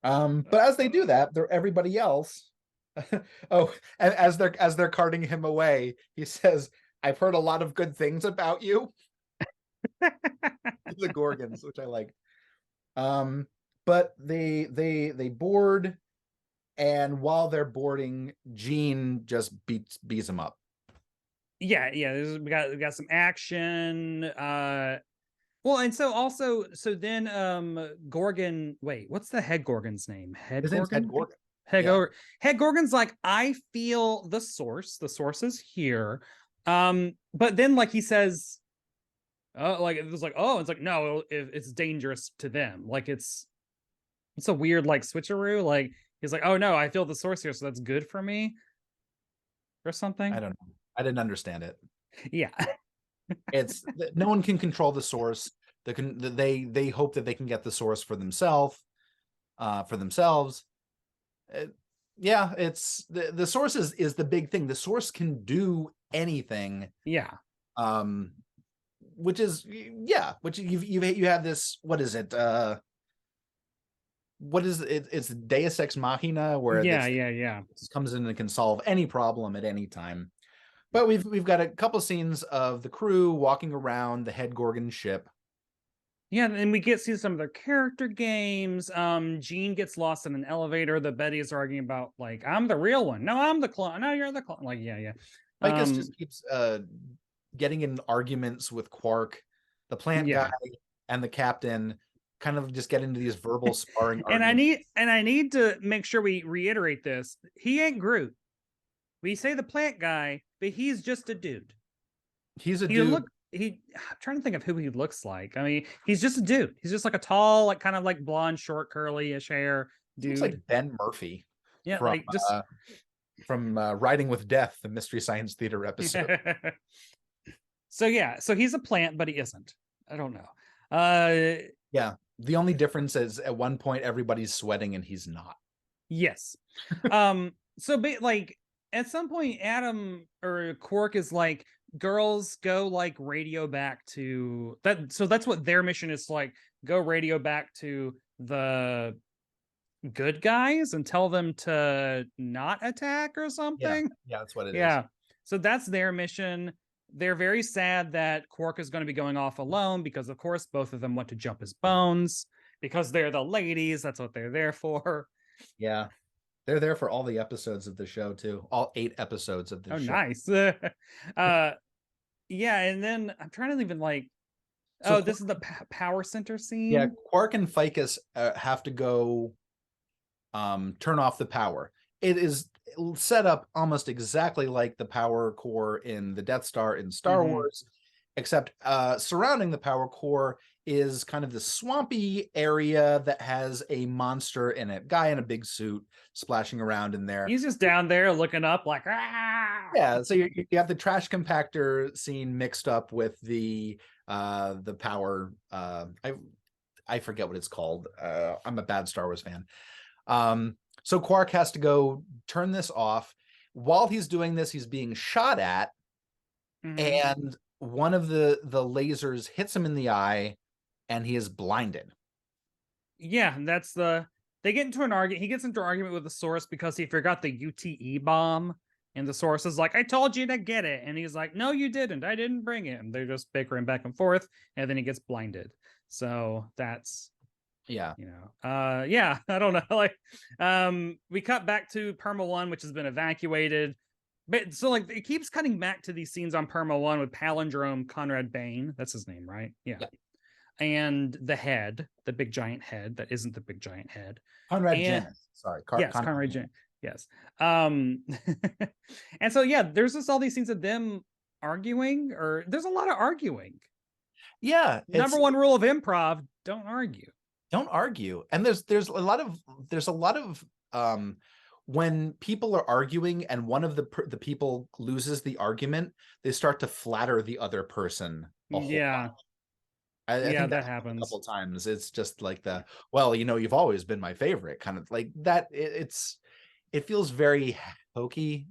But as they do that, everybody else. Oh, and as they're carting him away, he says, I've heard a lot of good things about you. The Gorgons, which I like. But they board, and while they're boarding, Gene just beats them up. Yeah. We got some action. Well, and so then Gorgon. Wait, what's the head Gorgon's name? Head Gorgon. Head Gorgon's like, I feel the source. The source is here. But then he says, it's like, no, it's dangerous to them. Like it's a weird switcheroo. Like he's like, oh no, I feel the source here, so that's good for me, or something. I don't know. I didn't understand it. Yeah. It's no one can control the source. They hope that they can get the source for themselves. It's the source is the big thing. The source can do anything. Yeah. Which you have this, what is it? What is it? It's Deus Ex Machina, where it comes in and can solve any problem at any time. But we've got a couple scenes of the crew walking around the head Gorgon ship. Yeah, and we get to see some of their character games. Gene gets lost in an elevator. The Betties are arguing about I'm the real one. No, I'm the clone. No, you're the clone. Yeah. Micus just keeps getting in arguments with Quark, the plant guy, and the captain. kind of just get into these verbal sparring and arguments. I need to make sure we reiterate this. He ain't Groot. We say the plant guy, but he's just a dude. He's a dude. I'm trying to think of who he looks like. I mean, he's just a dude. He's just like a tall, like kind of like blonde, short, curly-ish hair dude. Looks like Ben Murphy. Yeah, from, like just from Riding with Death, the Mystery Science Theater episode. So he's a plant, but he isn't. I don't know. Yeah, the only difference is at one point everybody's sweating and he's not. Yes. So like at some point Adam or Quark is like, girls, go like radio back to that. So that's what their mission is, like, go radio back to the good guys and tell them to not attack or something. Yeah, that's what it is. Yeah. So that's their mission. They're very sad that Quark is going to be going off alone because, of course, both of them want to jump his bones because they're the ladies. That's what they're there for. Yeah. They're there for all the episodes of the show, too. All 8 episodes of the show. Oh, nice. Yeah, and then I'm trying to even like... So this is the power center scene? Yeah, Quark and Ficus have to go turn off the power. It is set up almost exactly like the power core in the Death Star in Star Wars, except surrounding the power core is kind of the swampy area that has a monster in it, guy in a big suit splashing around in there. He's just down there looking up like, ah! Yeah, so you have the trash compactor scene mixed up with the power. I forget what it's called. I'm a bad Star Wars fan. So Quark has to go turn this off. While he's doing this, he's being shot at, and one of the lasers hits him in the eye, and he is blinded. Yeah, that's they get into an argument. He gets into an argument with the Source because he forgot the UTE bomb, and the Source is like, I told you to get it, and he's like, no, you didn't. I didn't bring it. And they're just bickering back and forth, and then he gets blinded. So that's... Yeah. Yeah, I don't know. Like, we cut back to Perma 1, which has been evacuated. But so like it keeps cutting back to these scenes on Perma 1 with Palindrome Conrad Bain. That's his name, right? Yeah. And the head, the big giant head that isn't the big giant head. Conrad Janus. Sorry. Conrad Janus. Yes. And so yeah, there's just all these scenes of them arguing, or there's a lot of arguing. Yeah. Number one rule of improv, don't argue. Don't argue. And there's a lot of when people are arguing and one of the people loses the argument, they start to flatter the other person. Yeah. I think that happens a couple times. It's just like well, you've always been my favorite kind of like that. It feels very hokey.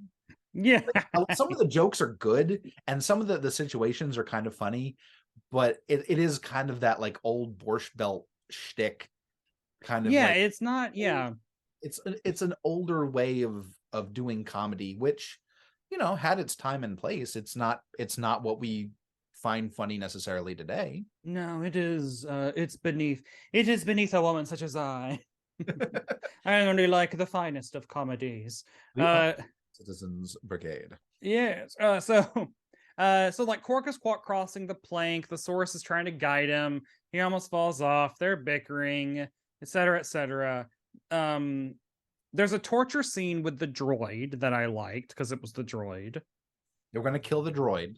Yeah. Like, some of the jokes are good and some of the situations are kind of funny, but it is kind of that like old Borscht Belt shtick kind of. Yeah, like, it's not. Yeah, it's an older way of doing comedy, which had its time and place. It's not what we find funny necessarily today. No, it is. It is beneath a woman such as I. I only like the finest of comedies. Citizens Brigade. Yes. So like Quark is crossing the plank. The Source is trying to guide him. He almost falls off. They're bickering, etc., etc. There's a torture scene with the droid that I liked because it was the droid. They're going to kill the droid.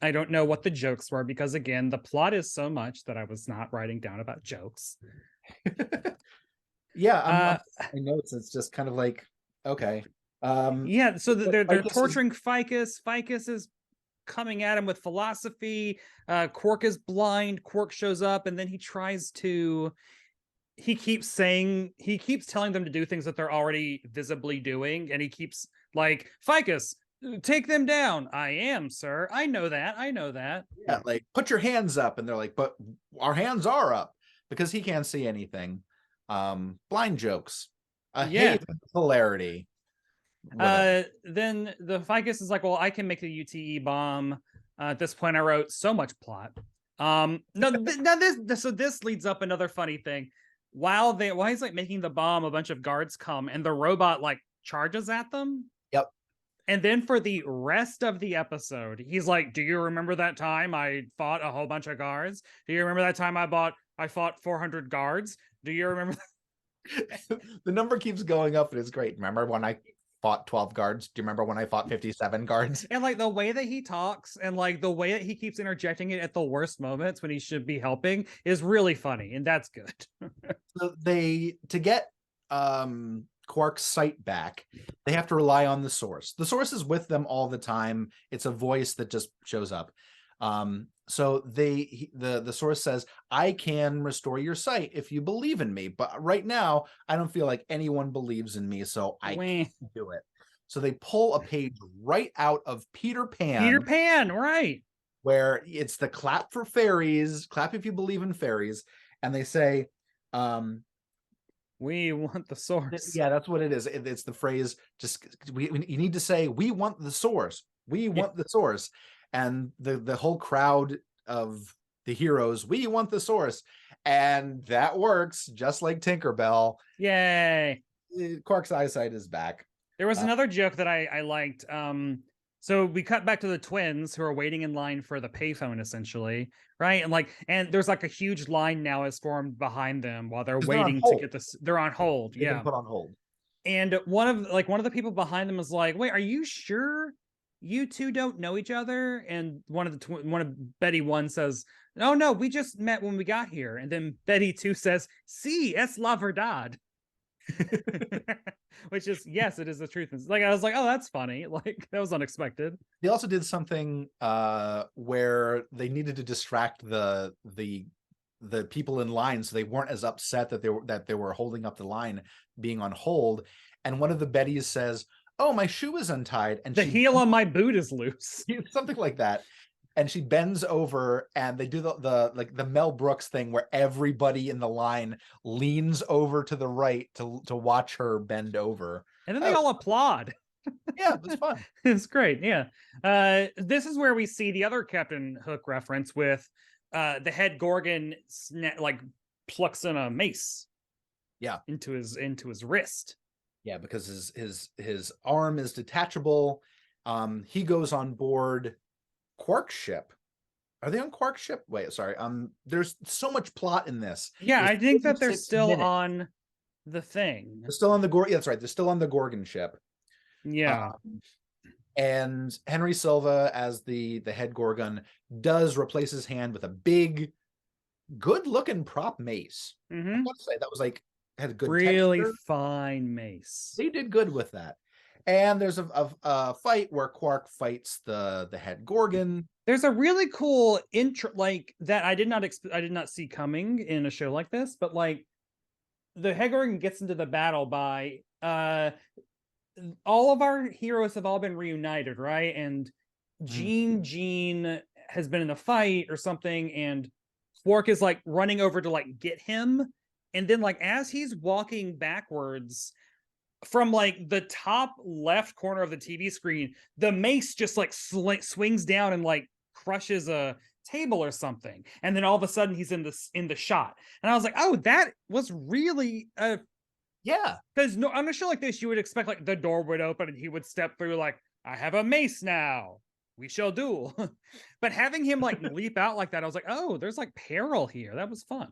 I don't know what the jokes were because again, the plot is so much that I was not writing down about jokes. Yeah, I know it's just kind of like, okay. Yeah, so they're torturing Ficus. Ficus is coming at him with philosophy. Quark is blind. Quark shows up, and then he keeps telling them to do things that they're already visibly doing, and he keeps like, Ficus, take them down. I am, sir. I know that. Yeah, like, put your hands up, and they're like, but our hands are up because he can't see anything. Blind jokes. Hate hilarity. Then the Ficus is like, well, I can make the UTE bomb. At this point I wrote so much plot. This leads up another funny thing. While he's like making the bomb, a bunch of guards come and the robot like charges at them. Yep. And then for the rest of the episode, he's like, do you remember that time I fought a whole bunch of guards? Do you remember that time I fought 400 guards? Do you remember? The number keeps going up and it's great. Remember when I fought 12 guards? Do you remember when I fought 57 guards? And like the way that he talks and like the way that he keeps interjecting it at the worst moments when he should be helping is really funny. And that's good. So to get Quark's sight back, they have to rely on the source. The source is with them all the time. It's a voice that just shows up. So the source says, I can restore your sight if you believe in me. But right now, I don't feel like anyone believes in me, so I can't do it. So they pull a page right out of Peter Pan. Peter Pan, right. Where it's the clap for fairies, clap if you believe in fairies. And they say, we want the source. Yeah, that's what it is. It's the phrase, you need to say, we want the source. We want the source. And the whole crowd of the heroes, we want the source. And that works, just like Tinkerbell. Yay. Quark's eyesight is back. There was another joke that I liked. So we cut back to the twins who are waiting in line for the payphone, essentially, right? And there's like a huge line now is formed behind them while they're waiting to get this. They're on hold. They've been put on hold. And one of the people behind them is like, "Wait, are you sure you two don't know each other?" And one of Betty 1 says, "Oh no, we just met when we got here." And then Betty 2 says, "Sí, es la verdad." Which is, yes, it is the truth. Like I was like, oh, that's funny. Like that was unexpected. They also did something where they needed to distract the people in line so they weren't as upset that they were holding up the line being on hold. And one of the Bettys says, "Oh, my shoe is untied," and the heel on my boot is loose. Something like that. And she bends over and they do the Mel Brooks thing where everybody in the line leans over to the right to watch her bend over. And then they all applaud. Yeah, it was fun. It's great. Yeah. This is where we see the other Captain Hook reference with the head Gorgon plucks in a mace. Yeah. Into his wrist. Yeah, because his arm is detachable. He goes on board Quark's ship. Are they on Quark's ship? Wait, sorry. There's so much plot in this. Yeah, There's I think that they're still on the thing. They're still on the Gorgon. Yeah, that's right. They're still on the Gorgon ship. Yeah. And Henry Silva, as the head Gorgon, does replace his hand with a big, good-looking prop mace. Mm-hmm. I want to say that was had a good really texture. Fine mace. They did good with that. And there's a fight where Quark fights the head Gorgon. There's a really cool intro that I did not see coming in a show like this, but the head Gorgon gets into the battle by all of our heroes have all been reunited, right? And Jean has been in a fight or something, and Quark is running over to get him, and then as he's walking backwards from the top left corner of the TV screen, the mace just swings down and crushes a table or something, and then all of a sudden he's in the shot, and I was like, oh, that was really yeah, because on a show like this you would expect the door would open and he would step through I have a mace now, we shall duel. But having him leap out like that, I was like, oh, there's peril here. That was fun.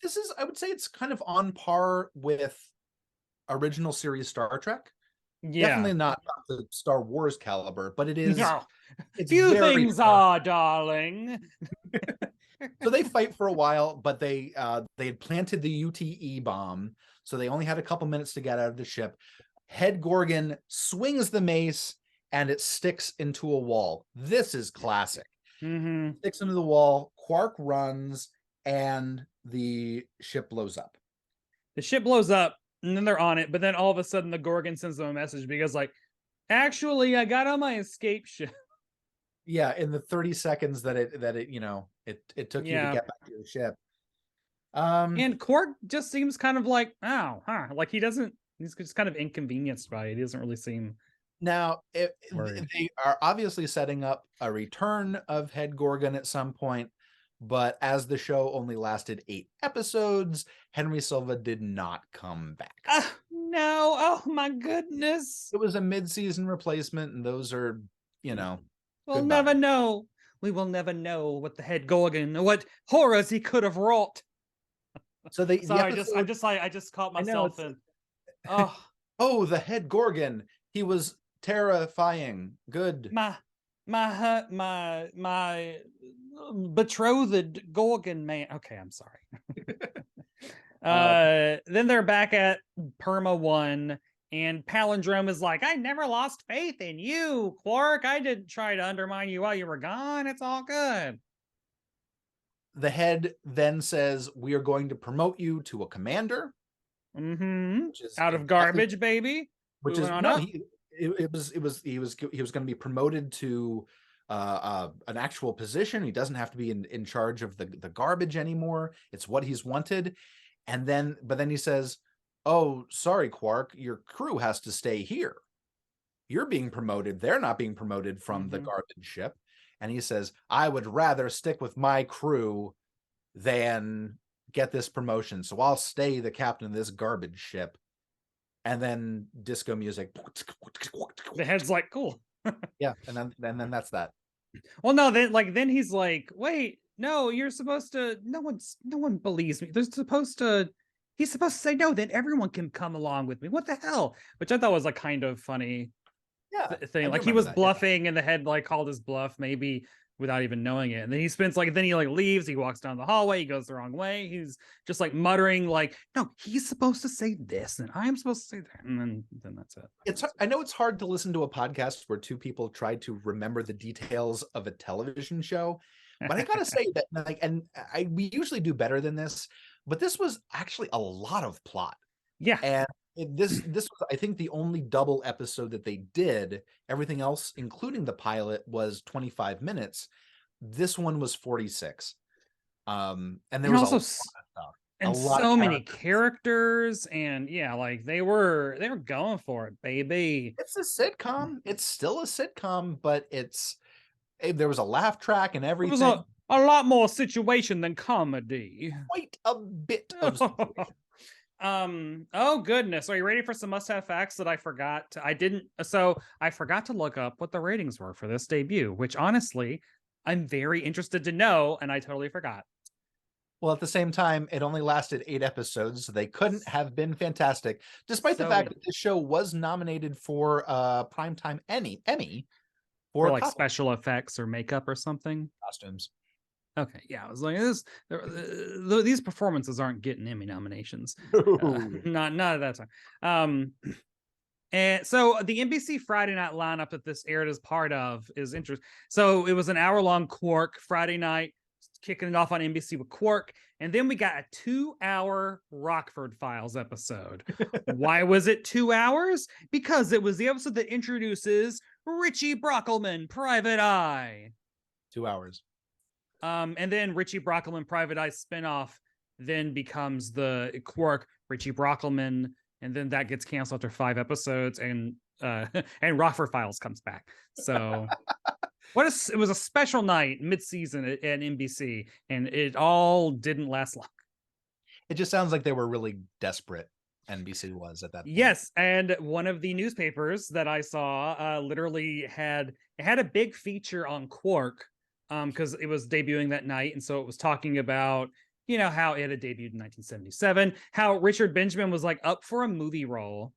This is, I would say, it's kind of on par with original series Star Trek. Yeah, definitely not the Star Wars caliber, but it is. No. It's few things are, darling. So they fight for a while, but they had planted the UTE bomb, so they only had a couple minutes to get out of the ship. Head Gorgon swings the mace, and it sticks into a wall. This is classic. Mm-hmm. Sticks into the wall. Quark runs, and the ship blows up. The ship blows up, and then they're on it, but then all of a sudden the Gorgon sends them a message because actually I got on my escape ship. Yeah, in the 30 seconds that it it took you to get back to your ship. And Quark just seems kind of he's just kind of inconvenienced by it. He doesn't really seem. Now, they are obviously setting up a return of Head Gorgon at some point, but as the show only lasted 8 episodes, Henry Silva did not come back. no. Oh my goodness. It was a mid-season replacement, and those are, we'll goodbye. never know. We will never know what the head Gorgon, what horrors he could have wrought. So sorry, I just caught myself in. The head Gorgon. He was terrifying. Good. My betrothed Gorgon man. Okay, I'm sorry. Then they're back at Perma 1, and Palindrome is like, I never lost faith in you, Quark. I didn't try to undermine you while you were gone. It's all good. The head then says, we are going to promote you to a commander. Out of garbage, baby. Which is no, he was going to be promoted to an actual position. He doesn't have to be in charge of the garbage anymore. It's what he's wanted. But then he says, oh, sorry, Quark, your crew has to stay here. You're being promoted. They're not being promoted from the garbage ship. And he says, I would rather stick with my crew than get this promotion. So I'll stay the captain of this garbage ship. And then disco music. The head's like, cool. Yeah, and then that's that. Well, no, then he's like, wait, no, you're supposed to. No one believes me. He's supposed to say no. Then everyone can come along with me. What the hell? Which I thought was like kind of funny. Thing. Like he was bluffing, and the head like called his bluff, maybe without even knowing it. And then he leaves. He walks down the hallway. He goes the wrong way. He's just like muttering, like, no, he's supposed to say this, and I'm supposed to say that, and then that's it. I know it's hard to listen to a podcast where two people try to remember the details of a television show, but I gotta say that, like, we usually do better than this, but this was actually a lot of plot. Yeah, and this was, I think, the only double episode that they did. Everything else, including the pilot, was 25 minutes. This one was 46. And there was also so many characters, and like they were going for it, baby. It's a sitcom. It's still a sitcom, but there was a laugh track and everything. It was a lot more situation than comedy. Quite a bit of situation. Oh goodness, are you ready for some must-have facts that I forgot? I forgot to look up what the ratings were for this debut, which honestly I'm very interested to know, and I totally forgot. Well, at the same time, it only lasted 8 episodes, so they couldn't have been fantastic, despite the fact that this show was nominated for Primetime Emmy for like special effects or makeup or something. Costumes. Okay, yeah, I was like, these performances aren't getting Emmy nominations. Not at that time. And so the NBC Friday night lineup that this aired as part of is interesting. So it was an hour-long Quark Friday night, kicking it off on NBC with Quark, and then we got a 2-hour Rockford Files episode. Why was it 2 hours? Because it was the episode that introduces Richie Brockelman, Private Eye. 2 hours. And then Richie Brockelman Private Eye spinoff then becomes the Quark Richie Brockelman, and then that gets canceled after 5 episodes, and Rockford Files comes back. So it was a special night mid-season at NBC, and it all didn't last long. It just sounds like they were really desperate. NBC was at that point. Yes, and one of the newspapers that I saw literally had a big feature on Quark, because it was debuting that night, and so it was talking about how it had debuted in 1977, how Richard Benjamin was like up for a movie role,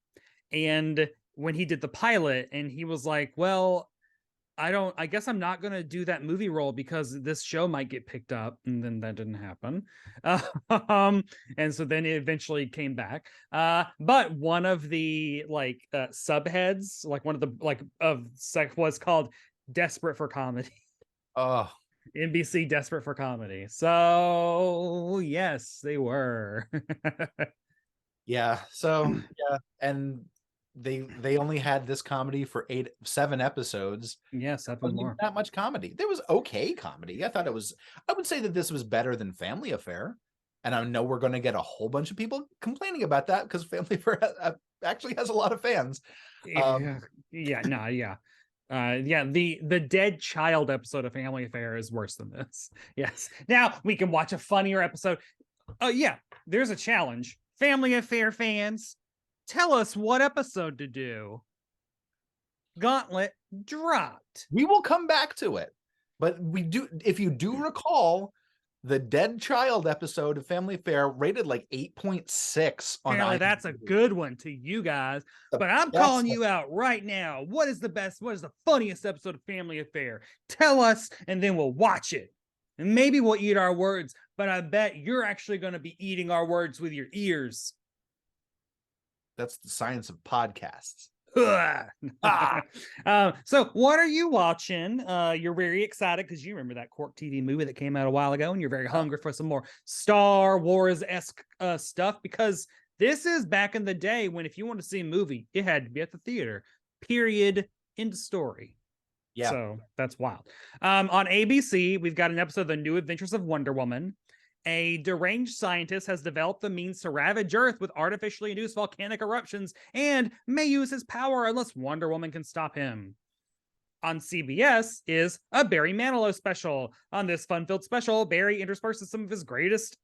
and when he did the pilot, and he was like, well, I guess I'm not going to do that movie role because this show might get picked up, and then that didn't happen. And so then it eventually came back. But one of the subheads, like one of the was called Desperate for Comedy. Oh, NBC Desperate for Comedy. So yes, they were. Yeah. So yeah, and they only had this comedy for 7 episodes. Yeah, 7 more. Not much comedy. There was okay comedy. I would say that this was better than Family Affair. And I know we're going to get a whole bunch of people complaining about that because Family Affair actually has a lot of fans. The dead child episode of Family Affair is worse than this. Yes. Now we can watch a funnier episode. There's a challenge. Family Affair fans, tell us what episode to do. Gauntlet dropped. We will come back to it. But we do, if you do recall, the Dead Child episode of Family Affair rated like 8.6 on Apparently IMDb. that's a good one to you guys. But I'm calling you out right now. What is the funniest episode of Family Affair? Tell us, and then we'll watch it. And maybe we'll eat our words, but I bet you're actually going to be eating our words with your ears. That's the science of podcasts. So what are you watching? You're very excited because you remember that Quark TV movie that came out a while ago, and you're very hungry for some more Star Wars-esque stuff, because this is back in the day when if you want to see a movie, it had to be at the theater. Period. End of story. Yeah. So that's wild. On ABC, we've got an episode of The New Adventures of Wonder Woman. A deranged scientist has developed the means to ravage Earth with artificially induced volcanic eruptions and may use his power unless Wonder Woman can stop him. On CBS is a Barry Manilow special. On this fun-filled special, Barry intersperses some of his greatest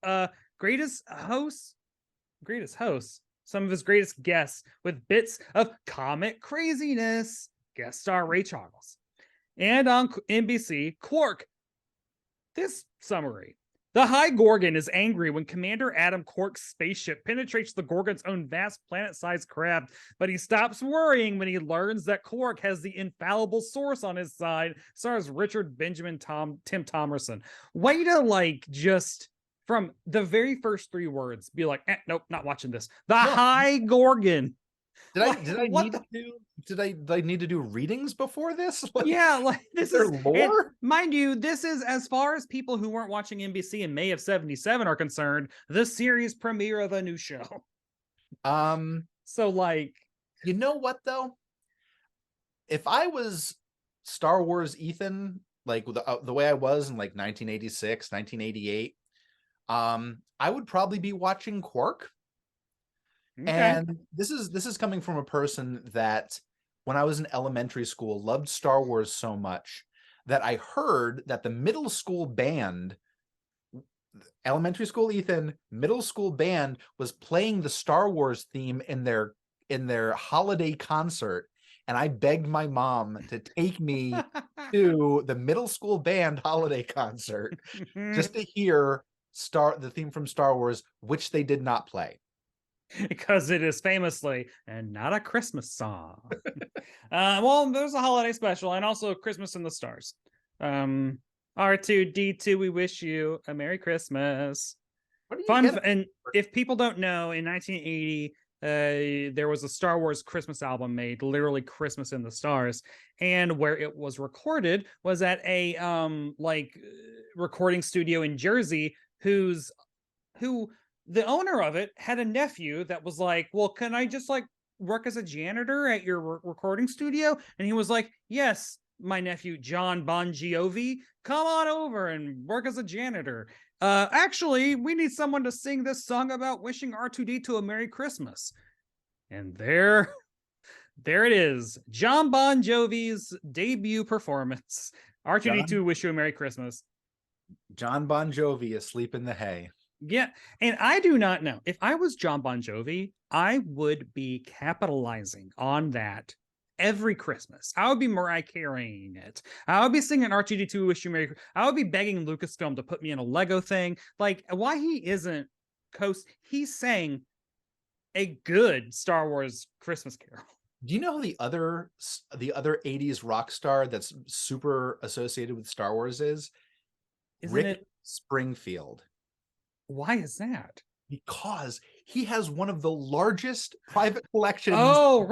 hosts, some of his greatest guests with bits of comic craziness. Guest star Ray Charles. And on NBC, Quark. This summary. The High Gorgon is angry when Commander Adam Quark's spaceship penetrates the Gorgon's own vast planet-sized craft, but he stops worrying when he learns that Quark has the infallible source on his side. Stars Richard Benjamin Tim Thomerson. Way to just from the very first 3 words be like, nope, not watching this. High Gorgon. Did I need to do readings before this? This is lore. Mind you, this is, as far as people who weren't watching NBC in May of '77 are concerned, the series premiere of a new show. So you know what though? If I was Star Wars Ethan, like the way I was in 1986, 1988, I would probably be watching Quark. Okay. And this is coming from a person that when I was in elementary school loved Star Wars so much that I heard that the middle school band, elementary school Ethan, middle school band was playing the Star Wars theme in their holiday concert, and I begged my mom to take me to the middle school band holiday concert just to hear the theme from Star Wars, which they did not play. Because it is famously and not a Christmas song. Well, there's a holiday special and also Christmas in the Stars. R2D2, we wish you a Merry Christmas. Fun. And if people don't know, in 1980, there was a Star Wars Christmas album made, literally Christmas in the Stars, and where it was recorded was at a recording studio in Jersey, who the owner of it had a nephew that was like, well, can I just work as a janitor at your recording studio? And he was like, yes, my nephew, John Bon Jovi, come on over and work as a janitor. Actually, we need someone to sing this song about wishing R2D2 a Merry Christmas. And there it is. John Bon Jovi's debut performance. R2D2 wish you a Merry Christmas. John Bon Jovi asleep in the hay. Yeah, and I do not know. If I was John Bon Jovi, I would be capitalizing on that every Christmas. I would be Mariah Careying it. I would be singing R2D2 Wish You Merry Christmas. I would be begging Lucasfilm to put me in a Lego thing. Why he isn't he sang a good Star Wars Christmas Carol. Do you know the other 80s rock star that's super associated with Star Wars is? Rick Springfield. Why is that? Because he has one of the largest private collections of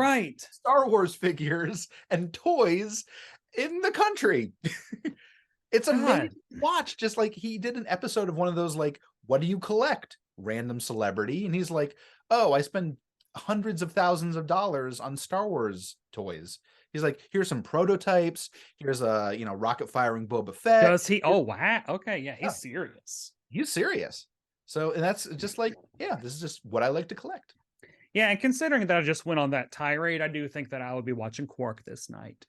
Star Wars figures and toys in the country. It's amazing to watch. Just he did an episode of one of those, what do you collect? Random celebrity. And he's like, oh, I spend hundreds of thousands of dollars on Star Wars toys. He's like, here's some prototypes. Here's a, rocket firing Boba Fett. Does he? Oh, wow. Okay. Yeah. He's serious. He's serious. So, and that's just this is just what I like to collect. Yeah, and considering that I just went on that tirade, I do think that I would be watching Quark this night.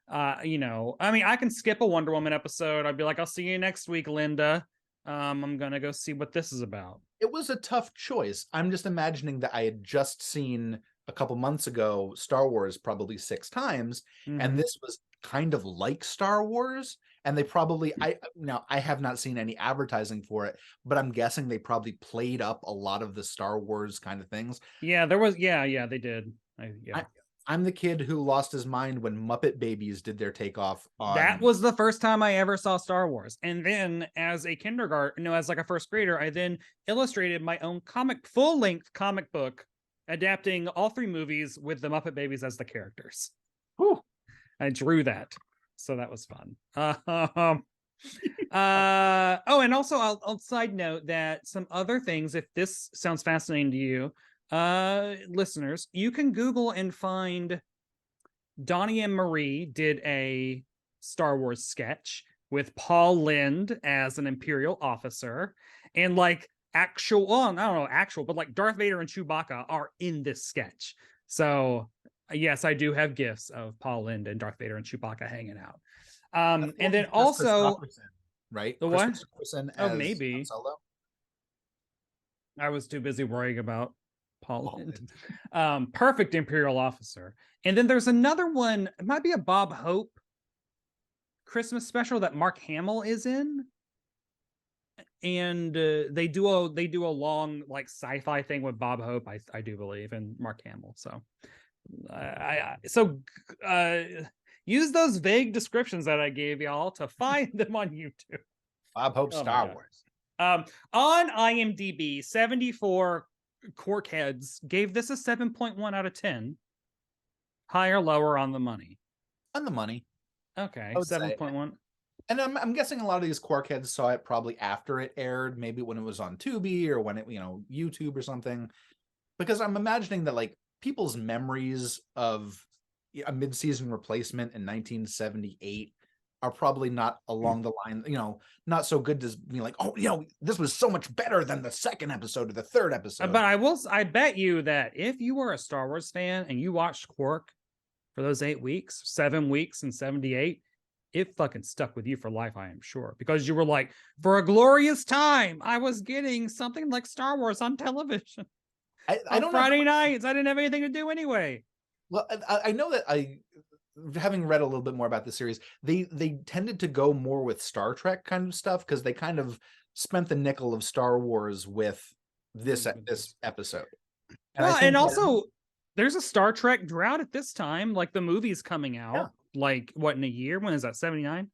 I can skip a Wonder Woman episode. I'd be like, I'll see you next week, Linda. I'm gonna go see what this is about. It was a tough choice. I'm just imagining that I had just seen a couple months ago Star Wars probably 6 times, and this was kind of like Star Wars. And they probably, I have not seen any advertising for it, but I'm guessing they probably played up a lot of the Star Wars kind of things. Yeah, there was, they did. I'm the kid who lost his mind when Muppet Babies did their takeoff on... That was the first time I ever saw Star Wars. And then as a as like a first grader, I then illustrated my own full-length comic book adapting all 3 movies with the Muppet Babies as the characters. Whew. I drew that. So that was fun. And also I'll side note that some other things, if this sounds fascinating to you, listeners, you can Google and find Donnie and Marie did a Star Wars sketch with Paul Lynde as an Imperial officer, and like I don't know actual, but like Darth Vader and Chewbacca are in this sketch. So yes, I do have gifs of Paul Lynde and Darth Vader and Chewbacca hanging out. And then also, right? The what? Oh, maybe. Solo. I was too busy worrying about Paul Lynde. Perfect Imperial officer. And then there's another one. It might be a Bob Hope Christmas special that Mark Hamill is in. And they do a long like sci-fi thing with Bob Hope, I do believe, and Mark Hamill. So use those vague descriptions that I gave y'all to find them on YouTube. Bob Hope Star Wars. On IMDb, 74 Quark heads gave this a 7.1 out of 10. Higher, lower on the money? On the money. Okay, 7.1. And I'm guessing a lot of these Quark heads saw it probably after it aired, maybe when it was on Tubi or when it, YouTube or something. Because I'm imagining that like people's memories of a mid-season replacement in 1978 are probably not along the line, not so good to be like, this was so much better than the second episode or the third episode. But I bet you that if you were a Star Wars fan and you watched Quark for those 7 weeks in 78, it fucking stuck with you for life, I am sure. Because you were like, for a glorious time, I was getting something like Star Wars on television. I don't Friday nights. I didn't have anything to do anyway. Well, I know that having read a little bit more about the series, they tended to go more with Star Trek kind of stuff because they kind of spent the nickel of Star Wars with this episode. And also there's a Star Trek drought at this time, like the movie's coming out like what in a year? When is that? 79?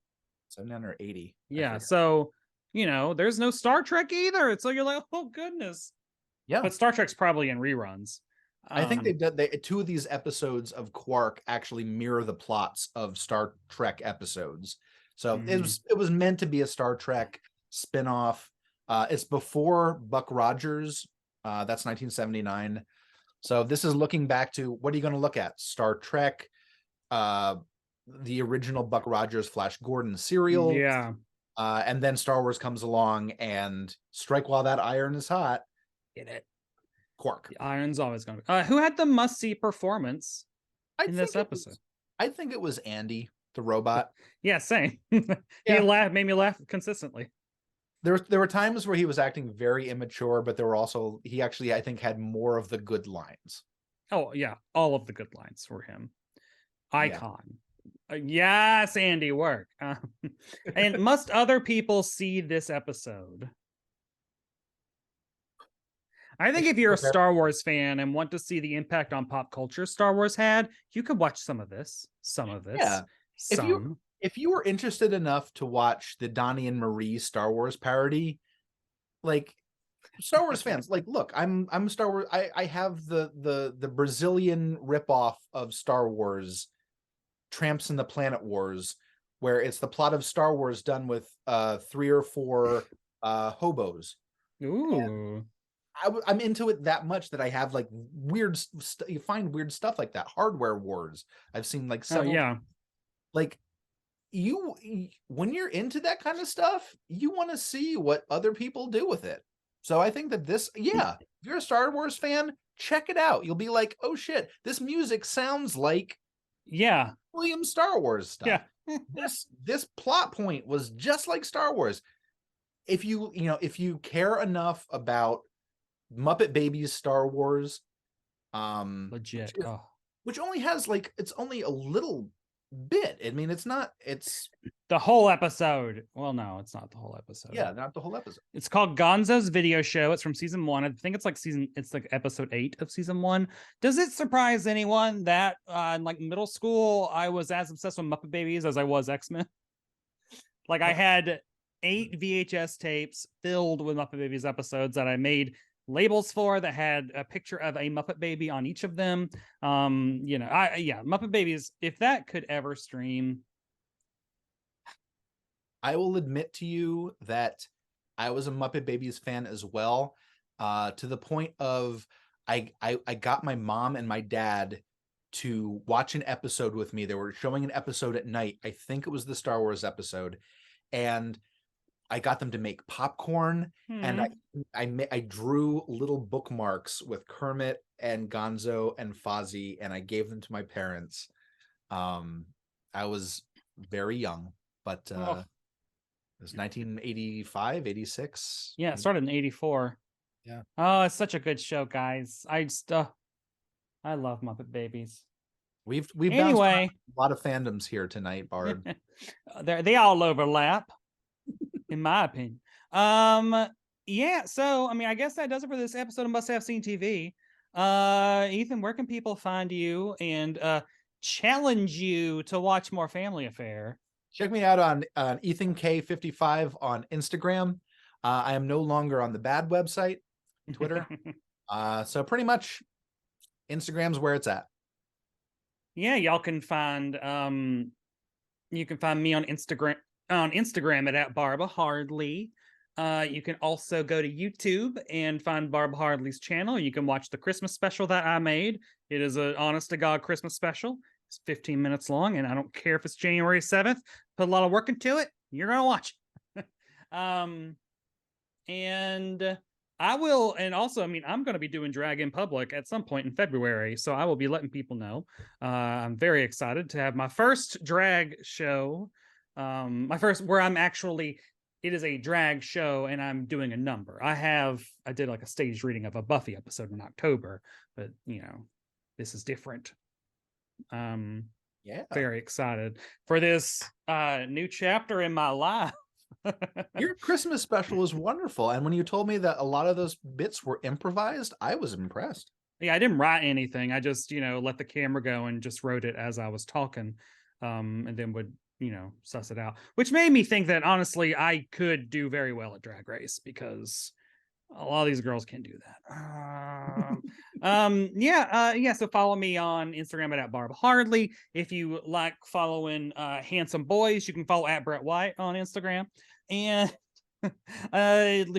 79 or 80. Yeah, so there's no Star Trek either. So you're like, oh goodness. Yeah, but Star Trek's probably in reruns. I think they've done 2 of these episodes of Quark actually mirror the plots of Star Trek episodes. So it was meant to be a Star Trek spinoff. It's before Buck Rogers. That's 1979. So this is looking back to, what are you going to look at? Star Trek, the original Buck Rogers Flash Gordon serial. Yeah. And then Star Wars comes along and strike while that iron is hot. Get it. Quark. The iron's always going to be. Who had the must-see performance in this episode? I think it was Andy, the robot. Yeah, same. He made me laugh consistently. There were times where he was acting very immature, but there were also, he actually, I think, had more of the good lines. Oh, yeah. All of the good lines were him. Icon. Yes, Andy, work. And must other people see this episode? I think if you're a Star Wars fan and want to see the impact on pop culture Star Wars had, you could watch some of this. Yeah. If you were interested enough to watch the Donnie and Marie Star Wars parody, like Star Wars fans, like, look, I'm Star Wars. I have the Brazilian ripoff of Star Wars, Tramps in the Planet Wars, where it's the plot of Star Wars done with 3 or 4 hobos. Ooh. I'm into it that much that I have like weird you find weird stuff like that. Hardware Wars. I've seen like several. Like when you're into that kind of stuff, you want to see what other people do with it. So I think that this, if you're a Star Wars fan, check it out. You'll be like, oh shit, this music sounds like William Star Wars stuff. Yeah. this plot point was just like Star Wars. If you care enough about Muppet Babies Star Wars, Legit. Which only has like, it's only a little bit. I mean, it's the whole episode. Well, no, it's not the whole episode. Yeah, not the whole episode. It's called Gonzo's Video Show. It's from season 1. I think it's like episode 8 of season 1. Does it surprise anyone that in like middle school I was as obsessed with Muppet Babies as I was X-Men? Like I had 8 VHS tapes filled with Muppet Babies episodes that I made labels for that had a picture of a Muppet Baby on each of them. Muppet Babies, if that could ever stream. I will admit to you that I was a Muppet Babies fan as well, to the point of I got my mom and my dad to watch an episode with me. They were showing an episode at night. I think it was the Star Wars episode, and I got them to make popcorn, and I drew little bookmarks with Kermit and Gonzo and Fozzie, and I gave them to my parents. I was very young, but it was 1985, 86. Yeah, it started in 84. Yeah. Oh, it's such a good show, guys. I love Muppet Babies. We've anyway a lot of fandoms here tonight, Barb. They all overlap, in my opinion. Yeah, so I mean, I guess that does it for this episode of Must Have Seen TV. Ethan, where can people find you and challenge you to watch more Family Affair? Check me out on Ethan K55 on Instagram. I am no longer on the bad website, Twitter. So pretty much Instagram's where it's at. Yeah, y'all can find you can find me on Instagram at Barb Hardly. You can also go to YouTube and find Barb Hardly's channel. You can watch the Christmas special that I made. It is an honest to God Christmas special. It's 15 minutes long, and I don't care if it's January 7th. Put a lot of work into it. You're gonna watch. And I will, and also, I mean, I'm going to be doing drag in public at some point in February, so I will be letting people know. I'm very excited to have my first drag show. My first, where I'm actually, it is a drag show, and I'm doing a number. I did like a staged reading of a Buffy episode in October, but this is different. Yeah, very excited for this new chapter in my life. Your Christmas special was wonderful, and when you told me that a lot of those bits were improvised, I was impressed. Yeah, I didn't write anything. I just let the camera go and just wrote it as I was talking, and then would suss it out, which made me think that honestly I could do very well at Drag Race, because a lot of these girls can't do that. So follow me on Instagram at Barb Hardly. If you like following handsome boys, you can follow at Brett White on Instagram. And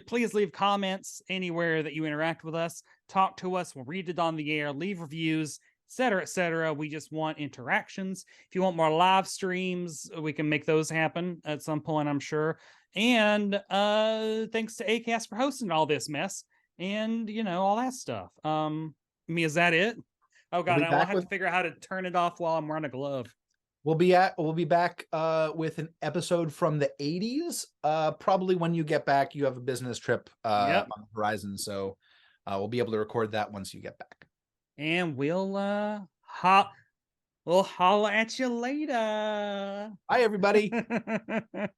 please leave comments anywhere that you interact with us. Talk to us. We'll read it on the air. Leave reviews, etc., etc. We just want interactions. If you want more live streams, we can make those happen at some point, I'm sure. And thanks to Acast for hosting all this mess and all that stuff. Is that it? Oh god, I'll have to figure out how to turn it off while I'm wearing a glove. We'll be back with an episode from the 80s. Probably when you get back, you have a business trip on the horizon, so we'll be able to record that once you get back. And we'll holla at you later. Bye, everybody.